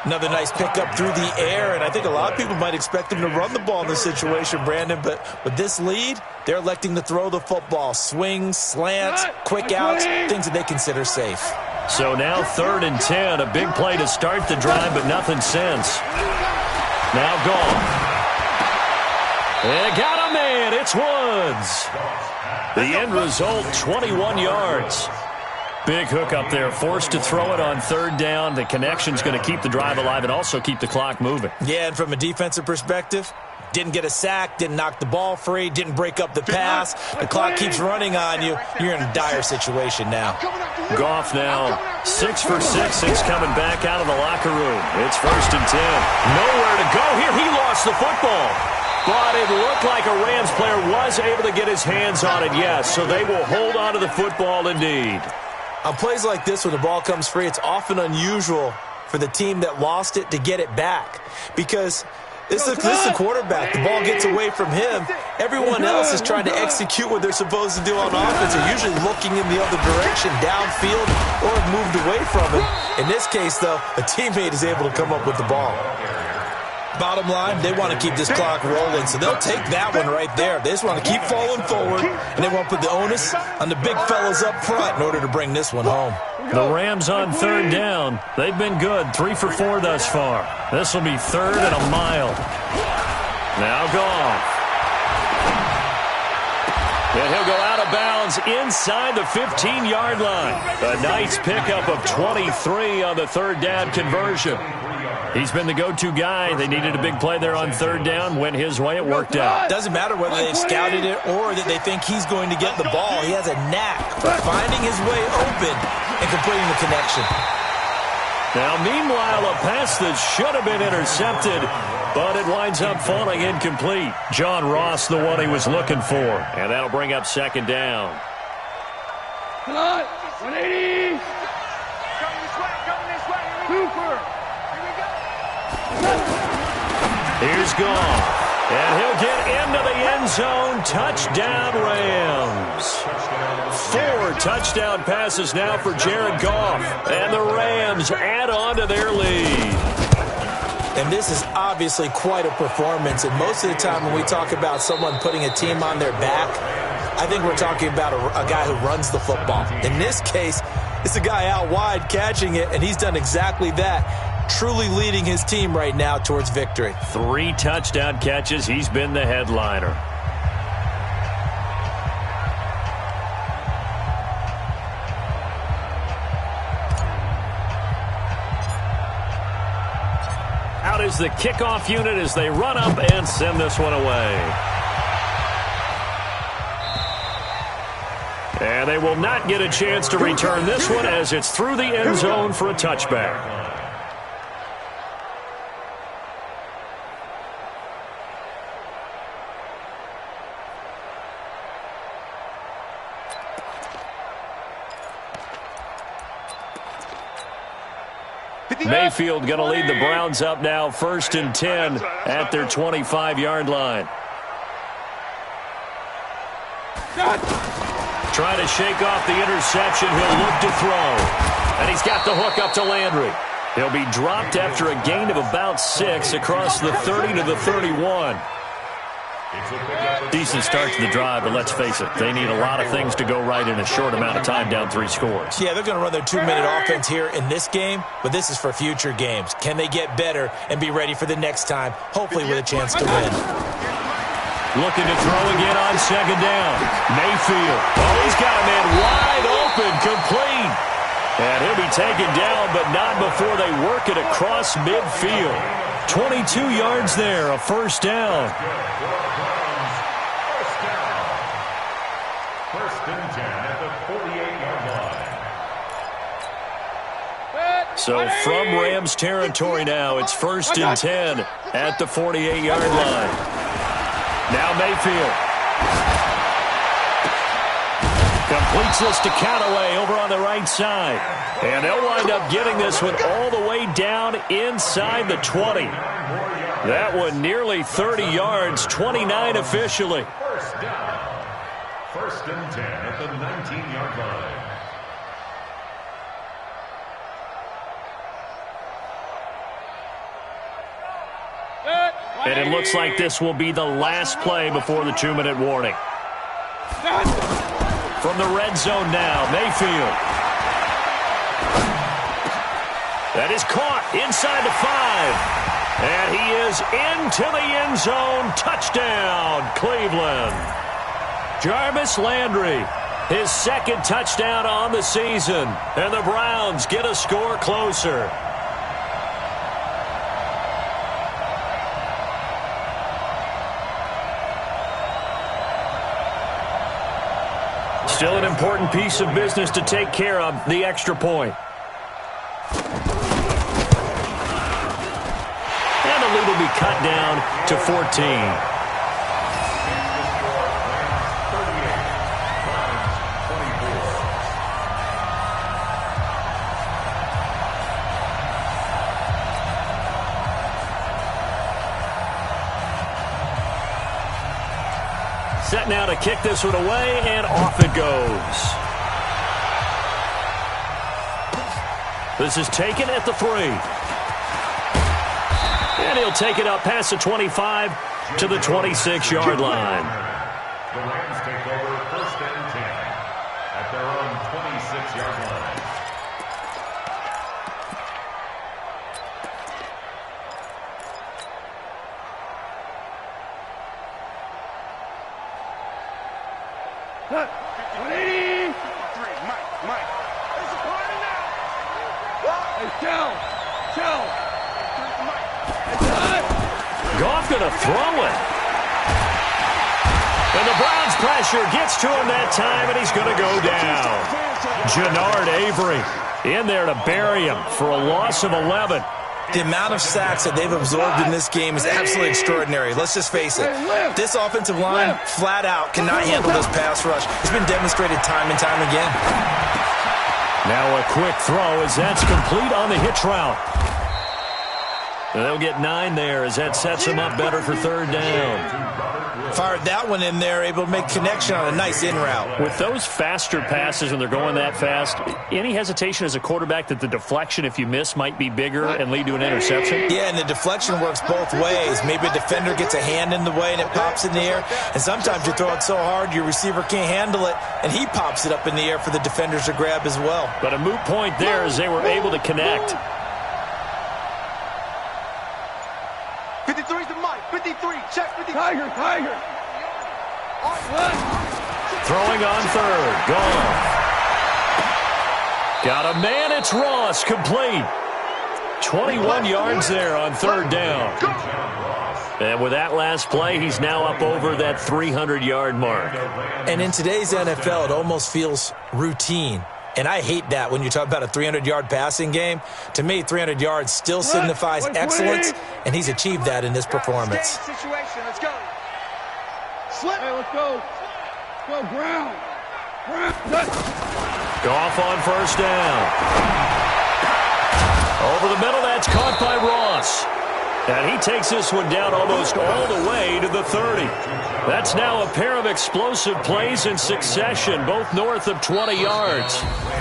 Another nice pickup through the air, and I think a lot of people might expect them to run the ball in this situation, Brandon, but with this lead, they're electing to throw the football. Swings, slants, quick outs, things that they consider safe. So now 3rd and 10, a big play to start the drive, but nothing since. Now Goff. And got a man, it's Woods. The end result, 21 yards. Big hook up there, forced to throw it on 3rd down. The connection's going to keep the drive alive and also keep the clock moving. Yeah, and from a defensive perspective, didn't get a sack, didn't knock the ball free, didn't break up the pass. The clock keeps running on you. You're in a dire situation now. Goff now 6 for 6 coming back out of the locker room. It's 1st and 10. Nowhere to go here. He lost the football. But it looked like a Rams player was able to get his hands on it, yes. So they will hold on to the football indeed. On plays like this, when the ball comes free, it's often unusual for the team that lost it to get it back. Because this is the quarterback. The ball gets away from him. Everyone else is trying to execute what they're supposed to do on offense. They're usually looking in the other direction, downfield, or have moved away from him. In this case, though, a teammate is able to come up with the ball. Bottom line, they want to keep this clock rolling, so they'll take that one right there. They just want to keep falling forward, and they want to put the onus on the big fellas up front in order to bring this one home. The Rams on 3rd down. They've been good, 3 for 4 thus far. This will be 3rd and a mile. Now Goff. And he'll go out of bounds inside the 15-yard line. A nice pickup of 23 on the 3rd down conversion. He's been the go-to guy. They needed a big play there on 3rd down. Went his way. It worked out. Doesn't matter whether they've scouted it or that they think he's going to get the ball. He has a knack for finding his way open and completing the connection. Now, meanwhile, a pass that should have been intercepted, but it winds up falling incomplete. John Ross, the one he was looking for. And that'll bring up 2nd down. 180. Cooper. Here's Goff. And he'll get into the end zone. Touchdown, Rams. 4 touchdown passes now for Jared Goff. And the Rams add on to their lead. And this is obviously quite a performance. And most of the time when we talk about someone putting a team on their back, I think we're talking about a guy who runs the football. In this case, it's a guy out wide catching it, and he's done exactly that. Truly leading his team right now towards victory. 3 touchdown catches. He's been the headliner. Out is the kickoff unit as they run up and send this one away. And they will not get a chance to return this one as it's through the end zone for a touchback. Mayfield going to lead the Browns up now, 1st and 10 at their 25-yard line. Trying to shake off the interception. He'll look to throw. And he's got the hook up to Landry. He'll be dropped after a gain of about 6 across the 30 to the 31. Decent start to the drive, but let's face it, they need a lot of things to go right in a short amount of time, down 3 scores. Yeah, they're going to run their 2-minute offense here in this game, but this is for future games. Can they get better and be ready for the next time, hopefully with a chance to win? Looking to throw again on 2nd down. Mayfield. Oh, he's got a man wide open, complete. And he'll be taken down, but not before they work it across midfield. 22 yards there, a 1st down. So from Rams territory now, it's 1st and 10 at the 48-yard line. Now Mayfield. Completes this to Callaway over on the right side. And they'll wind up getting this one all the way down inside the 20. That one nearly 30 yards, 29 officially. 1st down. 1st and 10 at the 19-yard line. And it looks like this will be the last play before the 2-minute warning. From the red zone now, Mayfield. That is caught inside the 5. And he is into the end zone. Touchdown, Cleveland. Jarvis Landry, his 2nd touchdown on the season. And the Browns get a score closer. Still an important piece of business to take care of, the extra point. And the lead will be cut down to 14. Set now to kick this one away, and off it goes. This is taken at the 3. And he'll take it up past the 25 to the 26-yard line. The Rams take over 1st and 10 at their own 26-yard line. Goff going to throw it. And the Browns pressure gets to him that time, and he's going to go down. Jannard Avery in there to bury him for a loss of 11. The amount of sacks that they've absorbed in this game is absolutely extraordinary. Let's just face it. This offensive line, flat out, cannot handle this pass rush. It's been demonstrated time and time again. Now a quick throw as that's complete on the hitch route. And they'll get 9 there as that sets them up better for 3rd down. Fired that one in there, able to make connection on a nice in route. With those faster passes when they're going that fast, any hesitation as a quarterback that the deflection, if you miss, might be bigger and lead to an interception? Yeah, and the deflection works both ways. Maybe a defender gets a hand in the way and it pops in the air. And sometimes you throw it so hard your receiver can't handle it, and he pops it up in the air for the defenders to grab as well. But a moot point there as they were able to connect. 53's the mic. 53. Check 53. Tiger. Throwing on 3rd. Gone. Got a man. It's Ross. Complete. 21 yards there on third down. And with that last play, he's now up over that 300-yard mark. And in today's NFL, it almost feels routine. And I hate that when you talk about a 300-yard passing game. To me, 300 yards still signifies excellence, and he's achieved that in this performance. Situation, let's go. Slip. Hey, let's go. Go, ground. Goff on first down. Over the middle, that's caught by Ross. And he takes this one down almost all the way to the 30. That's now a pair of explosive plays in succession, both north of 20 yards.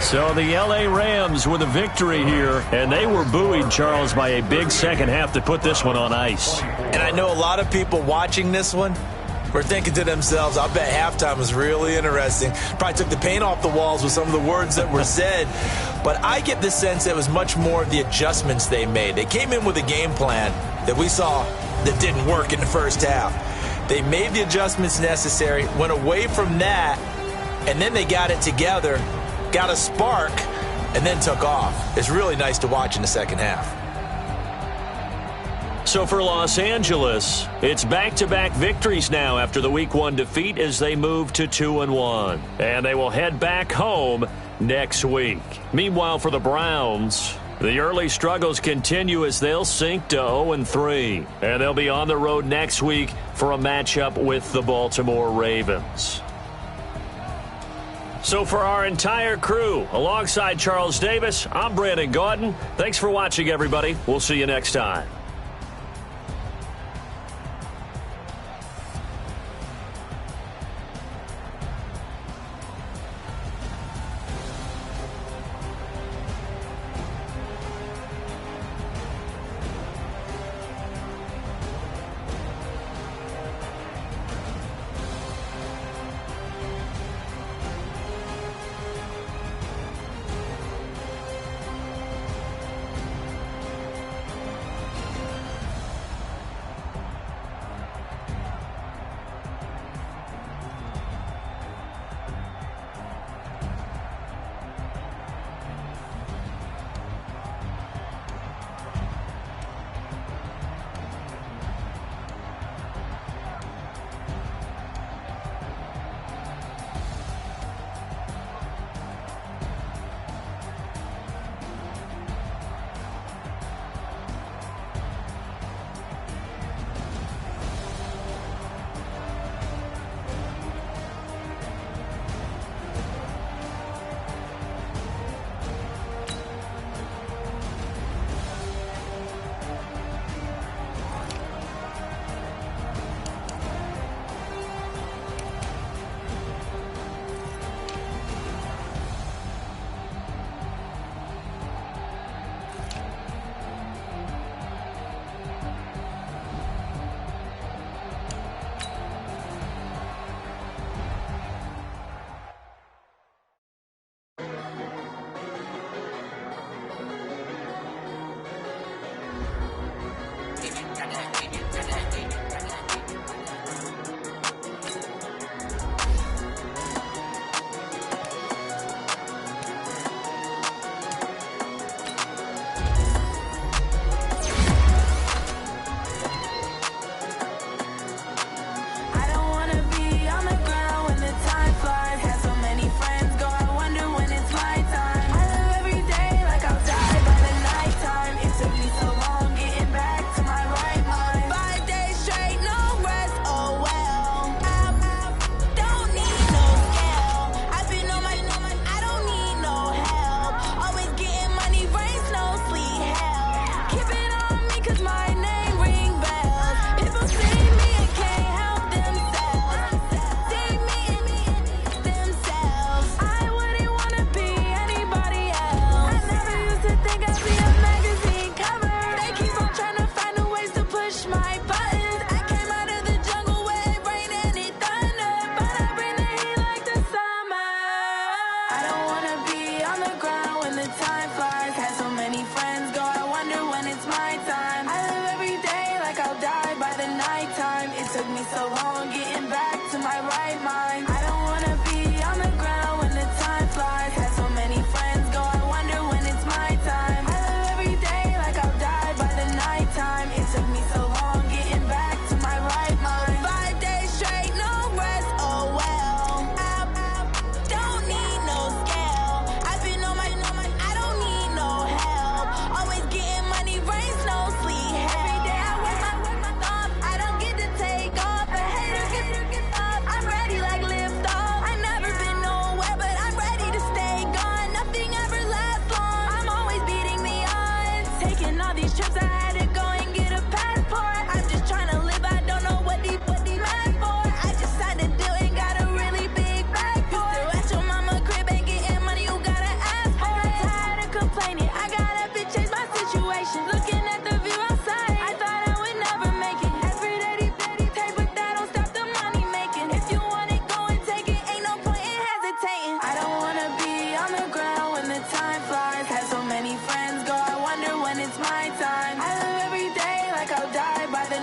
So the L.A. Rams with a victory here, and they were buoyed, Charles, by a big second half to put this one on ice. And I know a lot of people watching this one were thinking to themselves, I bet halftime was really interesting. Probably took the paint off the walls with some of the words that were said. But I get the sense it was much more of the adjustments they made. They came in with a game plan that we saw that didn't work in the first half. They made the adjustments necessary, went away from that, and then they got it together, got a spark, and then took off. It's really nice to watch in the second half. So for Los Angeles, it's back-to-back victories now after the Week 1 defeat as they move to 2-1. And they will head back home next week. Meanwhile, for the Browns, the early struggles continue as they'll sink to 0-3. And they'll be on the road next week for a matchup with the Baltimore Ravens. So for our entire crew, alongside Charles Davis, I'm Brandon Gaudin. Thanks for watching, everybody. We'll see you next time.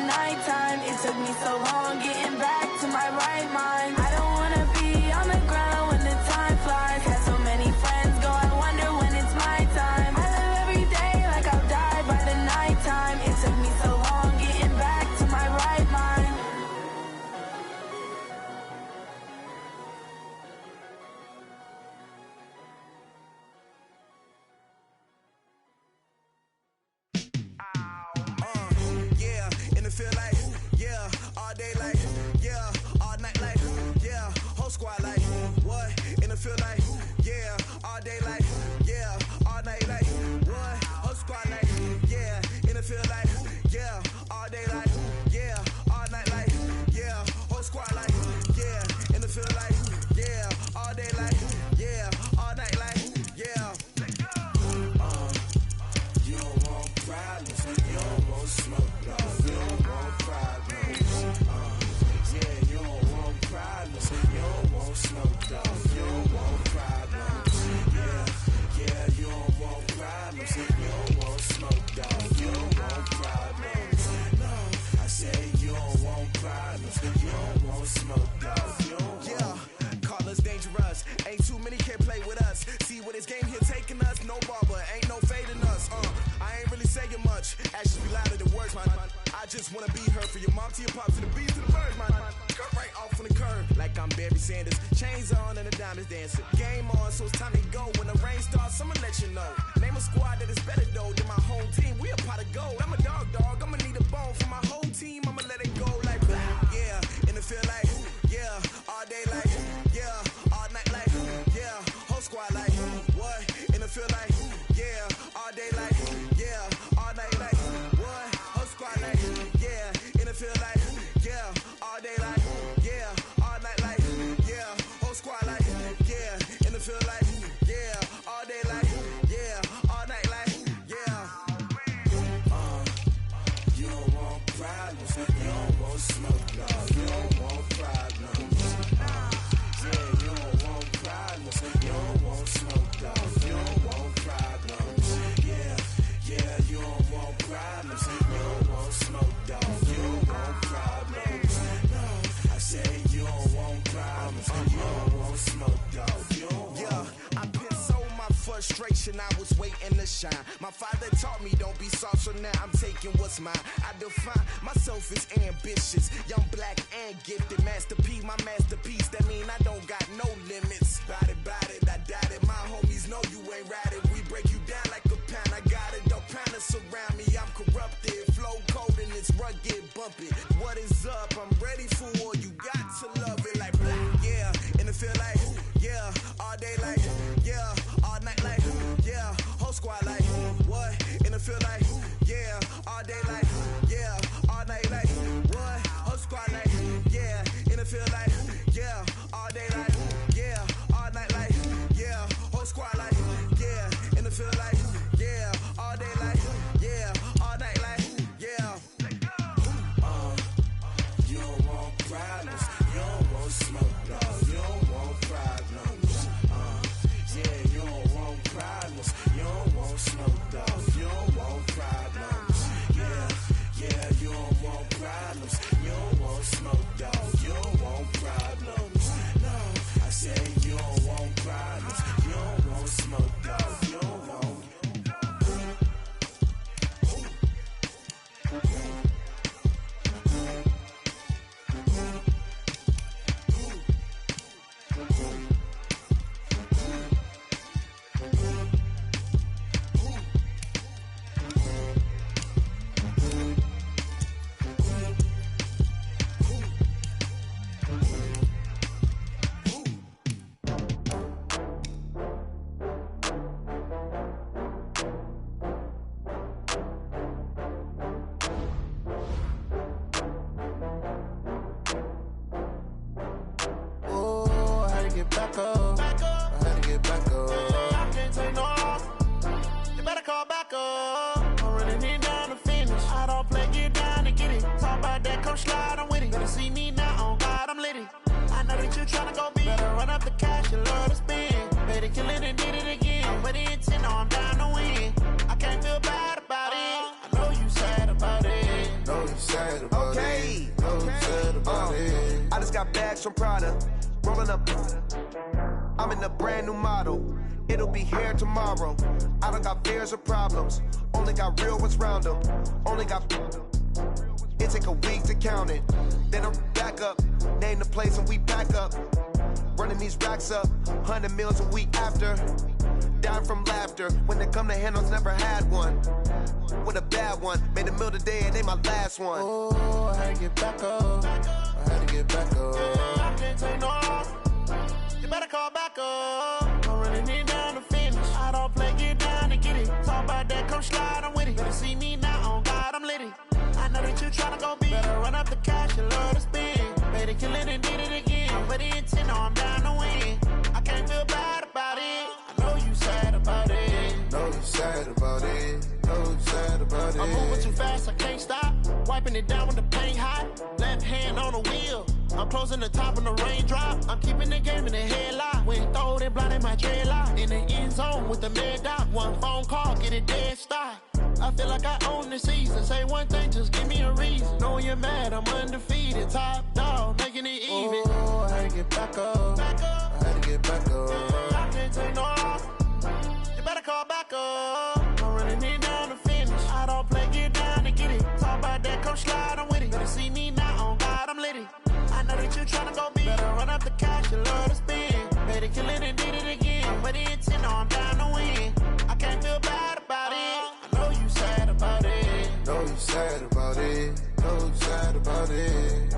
nighttime. It took me so long getting back to my right mind. I don't wanna be on the ground when the time flies. Had so many friends go, I wonder when it's my time. I live every day like I'll die by the nighttime. It took me so long getting back to my right mind. Feel like, yeah, all day like, yeah, all night like, yeah, whole squad like, what? In the field like, yeah, all day like, yeah, all night like, what? Whole squad like, yeah, in the field like, yeah, all day like, yeah, all night like, yeah, whole squad like, yeah, in the field like, yeah, all day like, yeah, all night like, yeah. You don't want problems, you don't want smoke, dog. You don't want problems. Yeah, you don't want problems. You don't want smoke, dog. You don't want problems. Yeah, you don't want problems. You don't want smoke, dog. You don't want problems. No, I say you don't want problems. You don't want smoke, dog. You don't want. Call us dangerous. Ain't too many can play with us. See where this game here taking us. No barber, ain't no fading us. I ain't really saying much. Actions be louder than words, man. I just wanna be heard for your mom to your pop to the beat to the birds, man. Cut right off on the curb like I'm Barry Sanders. Chains on and the diamonds dancing. Game on, so it's time to go. When the rain starts, I'ma let you know. Name a squad that is better though than my home team. We a pot of gold. I'm a dog. I'ma need a bone for my whole team. I'ma let it go like blah. Yeah, in the feel like, yeah, all day like, yeah, all night like, yeah, whole squad like, what? In the feel like, yeah, all day like, yeah, all night like, what? Whole squad like, yeah, in the feel like, yeah, all day like, yeah, all night like, yeah, whole squad like, yeah, in the feel like, yeah, all day like, yeah, all night like, yeah. You don't want problems, you don't want smoke, dog. You don't want problems. Yeah, you don't want problems, you don't want smoke, dog. You don't want problems. Yeah, you don't want problems, you don't want smoke, dog. You don't want problems. No, I say you don't want problems, you don't want smoke, dog. You don't want. Yeah, I piss on my frustration, I was waiting to shine. My father taught me don't be soft, so now I'm taking what's mine. I define myself as ambitious, young, black, and gifted. Master P, my masterpiece, that mean I don't got no limits. Bout it, I doubt it. My homies know you ain't ratted. We break you down like a pound. I got it, dog pounders surround me. I'm corrupted, flow cold and it's rugged, bumpy. What is up? I'm ready for war. You got to love it like blah. Yeah, and it feel like, yeah, all day like, yeah, all night like, yeah, whole squad like, what? And it feel like, yeah, all day like, yeah, all night like, what? Whole squad like, yeah, and it feel like, yeah, all day like, yeah, all night like, yeah, whole squad like, yeah, and it feel like, yeah, all day like, yeah, all night like, yeah. You don't want problems, you don't want smoke, dog. You don't want problems. sad about it. No sad about it. I just got bags from Prada, rolling up. I'm in a brand new model. It'll be here tomorrow. I don't got fears or problems. Only got real ones round them. Only got. It take a week to count it. Then I'm back up. Name the place and we back up. Running these racks up. 100 meals a week after. Dying from laughter. When they come to handles, never had one. With a bad one. Made a meal today and ain't my last one. Oh, I had to get back up. I had to get back up. I can't take no off. You better call back up. I'm running it down to finish. I don't play, get down and get it. Talk about that, come slide, I'm with it. Better see me now, on God, I'm litty. I know that you tryna go big. Better run up the cash and love to spend. Better kill it and did it again. But the intent, no, I'm down to win. I can't feel bad about it. I know you sad about it. No, you sad about it. No, you sad about it. I'm moving too fast, I can't stop. Wiping it down with the paint hot. Left hand on the wheel. I'm closing the top when the raindrop. I'm keeping the game in the headlock. When throwed and blinded my dreadlock. In the end zone with the mad dot. One phone call, get it dead stop. I feel like I own the season. Say one thing, just give me a reason. Knowing you're mad, I'm undefeated. Top dog, making it even. Oh, I had to get back up. I had to get back up. I can't take no off. You better call back up. I'm running it down to finish. I don't play, get down and get it. Talk about that, come slide, I'm with it. Better see me now, on God, I'm litty. I know that you tryna go big. Better run up the cash, you love to spend. Better kill it and did it again. But the intent, no, I'm down to win. I can't feel bad about it. I know you sad about it. No, you sad about it. No, you sad about it.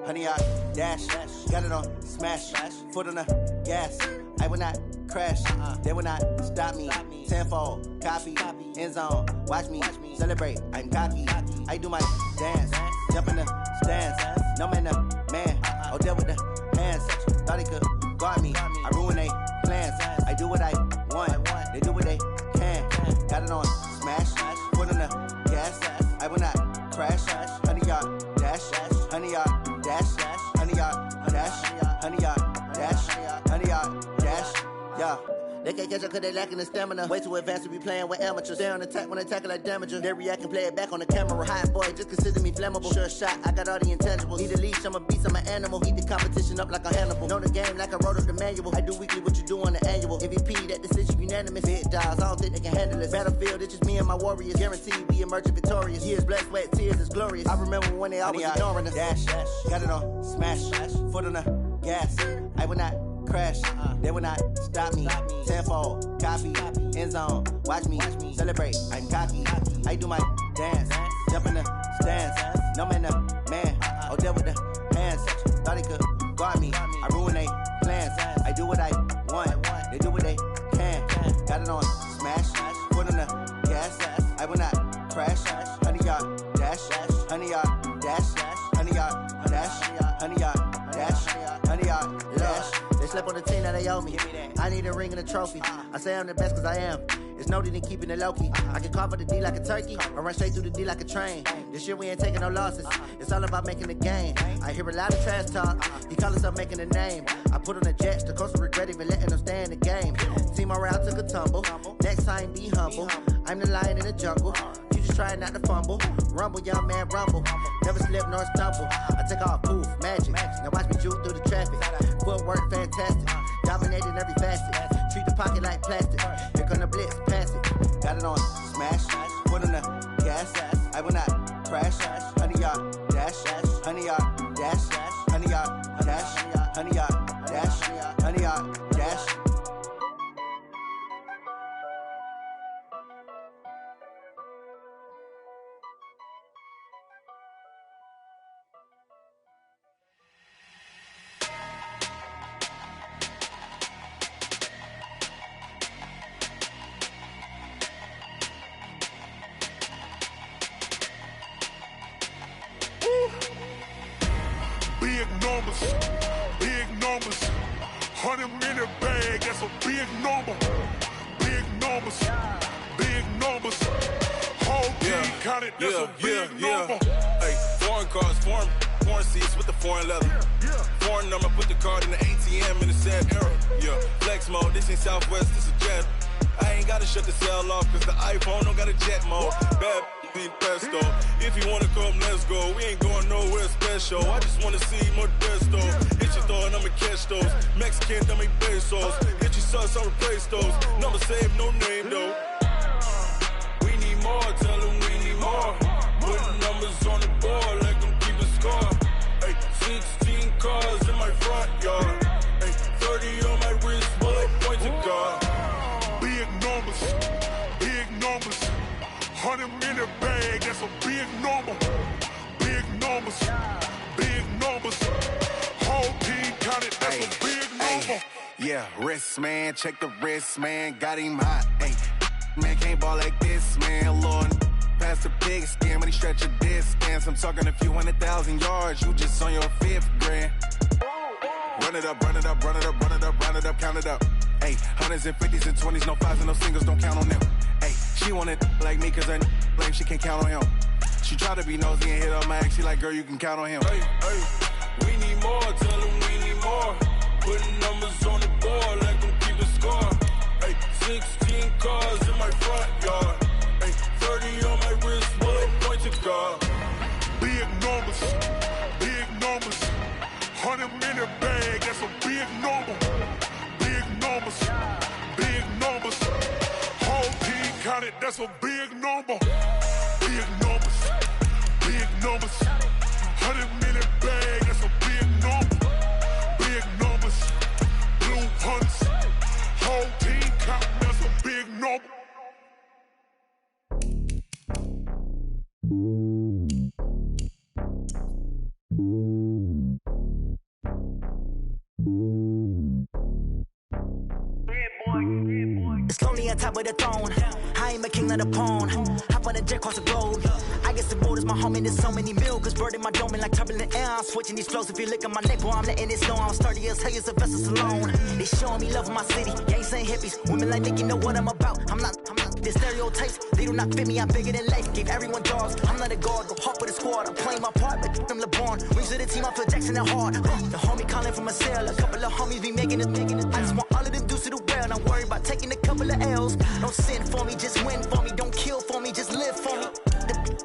Honey, I dash, got it on smash, foot on the gas. I will not crash, they will not stop me. Tenfold, copy, end zone, watch me celebrate. I'm cocky, I do my dance, jump in the stands. No man, the man, oh, deal with the hands. Thought he could guard me, I ruin they plans. I do what I want, they do what they can. Got it on smash, foot on the gas. I will not crash, honey, y'all dash, honey, y'all dash, honey, y'all dash, honey, y'all dash, honey, y'all dash, yeah. They can't catch up cause they lacking the stamina. Way too advanced to be playing with amateurs. Stay on attack when they tackle like damager. They react and play it back on the camera. Hot boy, just consider me flammable. Sure shot, I got all the intangibles. Need a leash, I'm a beast, I'm an animal. Heat the competition up like a Hannibal. Know the game like I wrote up the manual. I do weekly what you do on the annual. MVP, that decision unanimous. Big dogs, I don't think they can handle it. Battlefield, it's just me and my warriors. Guaranteed we emerging victorious. Years, blood, sweat, tears, it's glorious. I remember when they always ignoring us. Dash, got it on smash, foot on the gas. I will not crash, they will not stop me. Tenfold, copy, end zone, watch me celebrate. I'm cocky, I do my dance, jump in the stands. No man, the man, oh, deal with the hands. Thought he could guard me, I ruin they plans. I do what I want, they do what they can. Got it on smash, foot on the gas. I will not crash, honey, y'all dash, honey, y'all dash, honey, y'all dash, honey, y'all dash, honey, y'all dash. They slept on the team that they owe me. I need a ring and a trophy. I say I'm the best cause I am. It's no need in keeping it low-key. I can carve up the D like a turkey or run straight through the D like a train. This year we ain't taking no losses. It's all about making the game. I hear a lot of trash talk. He call himself making a name. I put on the jets. The coach will regret even letting them stay in the game. Team morale took a tumble. Next time be humble. I'm the lion in the jungle. You just trying not to fumble. Rumble, young man, rumble. Never slip nor stumble. I take off, poof, magic. Now watch me juke through the traffic. Footwork fantastic. Dominating every facet. Treat the pocket like plastic. Here come the blitz, pass it. Got it on smash, foot on the gas. I will not crash. Honey, y'all dash, honey, y'all dash, honey, y'all dash, honey, y'all dash, honey, y'all dash. numbers, big numbers. 100-minute bag, that's a big number. Big numbers, big numbers. Whole team counted, that's a big number. Hey, foreign cars, foreign seats with the foreign leather. Foreign number, put the card in the ATM in the sad era. Yeah, flex mode, this ain't Southwest, this is Jet. I ain't gotta shut the cell off, cause the iPhone don't got a jet mode. Bad be pesto. If you wanna come, let's go. We ain't going nowhere special. I just wanna see Modesto. Hit your thought, I'ma catch those. Mexican, I'ma pesos. Hit your sus, I'ma replace those. Number saved, no name though. We need more, tell them we need more. Putting numbers on the board like I'm keeping score. Hey, 16 cars in my front yard. Hey, 30 on my wrist, bullet point to God. Big numbers, big numbers. 100-minute bag, that's a big number. Big numbers, big numbers. Whole team counted, that's a big number. Yeah, wrist man, check the wrist man, got him hot. Ay, man can't ball like this, man. Lord, past the big skin when he stretch a distance. I'm talking a few 100,000 yards, you just on your 5th grand. Run it up, run it up, run it up, run it up, run it up, count it up. Ay, 100s and 50s and 20s, no 5s and no singles, don't count on them. Ay, she want it like me cause her blame, she can't count on him. She try to be nosy and hit up my ex, she like, girl, you can count on him. Hey, hey, we need more, tell them we need more. Putting numbers on the board like I'm keeping score. Hey, 16 cars in my front yard. Hey, 30 on my wrist, bullet point to God. Big numbers, big numbers. 100-minute bag, that's a big number. Big numbers, big numbers. Whole team counted, that's a big number. Big numbers, big numbers. 100-minute bag, that's a big number. Big numbers, blue hunts. Whole team counting, that's a big number. It's lonely on top of the throne. I ain't a king of the pawn. Hop on a jet across the globe. I guess the road is my home and there's so many milkers burning my dome like turbulent air. I'm switching these flows. If you look at my neck, boy, I'm letting it snow. I'm sturdy as hell, as a vessel alone. They showing me love in my city. Gangs ain't hippies. Women like Nick, you know what I'm about. I'm not the stereotypes. They do not fit me. I'm bigger than life. Gave everyone dogs. I'm not a guard. Go hop with the squad. I'm playing my part, but I'm LeBron. Rings to the team. I feel Jackson and hard. The homie calling from a cell. A couple of homies be making it. I just want all of them dudes to do well. Not worry about taking a couple of L's. Don't sin for me, just win for me. Don't kill for me, just live for me.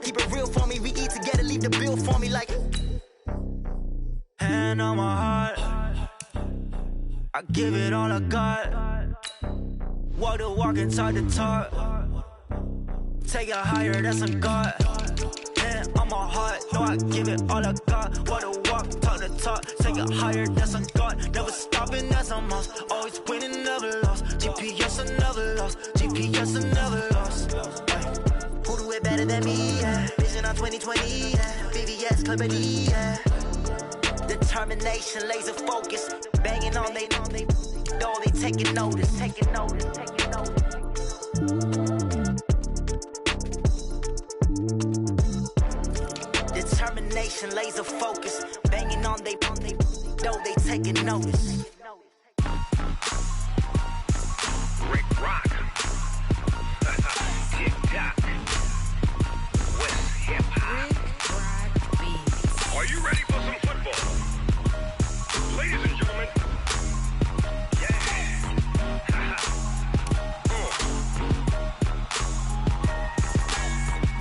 Keep it real for me. We eat together, leave the bill for me like. Hand on my heart, I give it all I got. Walk the walk and talk the talk. Take it higher, that's a God. Hand on my heart, no, I give it all I got. Walk the walk, talk the talk. Take it higher, that's a God. Never stopping, that's a must. Always winning, never lost. GPS, I never lost. GPS, I never lost. Who do it better than me? Yeah. Vision on 2020. Yeah. VVS, Clipper D. Yeah. Determination, laser focus. Banging on they door, they taking notice. Taking notice, taking notice. Determination, laser focus. Banging on they door, they taking notice. Rick Rock. TikTok. West Hip Hop. Are you ready for some football? Ladies and gentlemen. Yeah.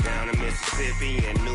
Down in Mississippi and New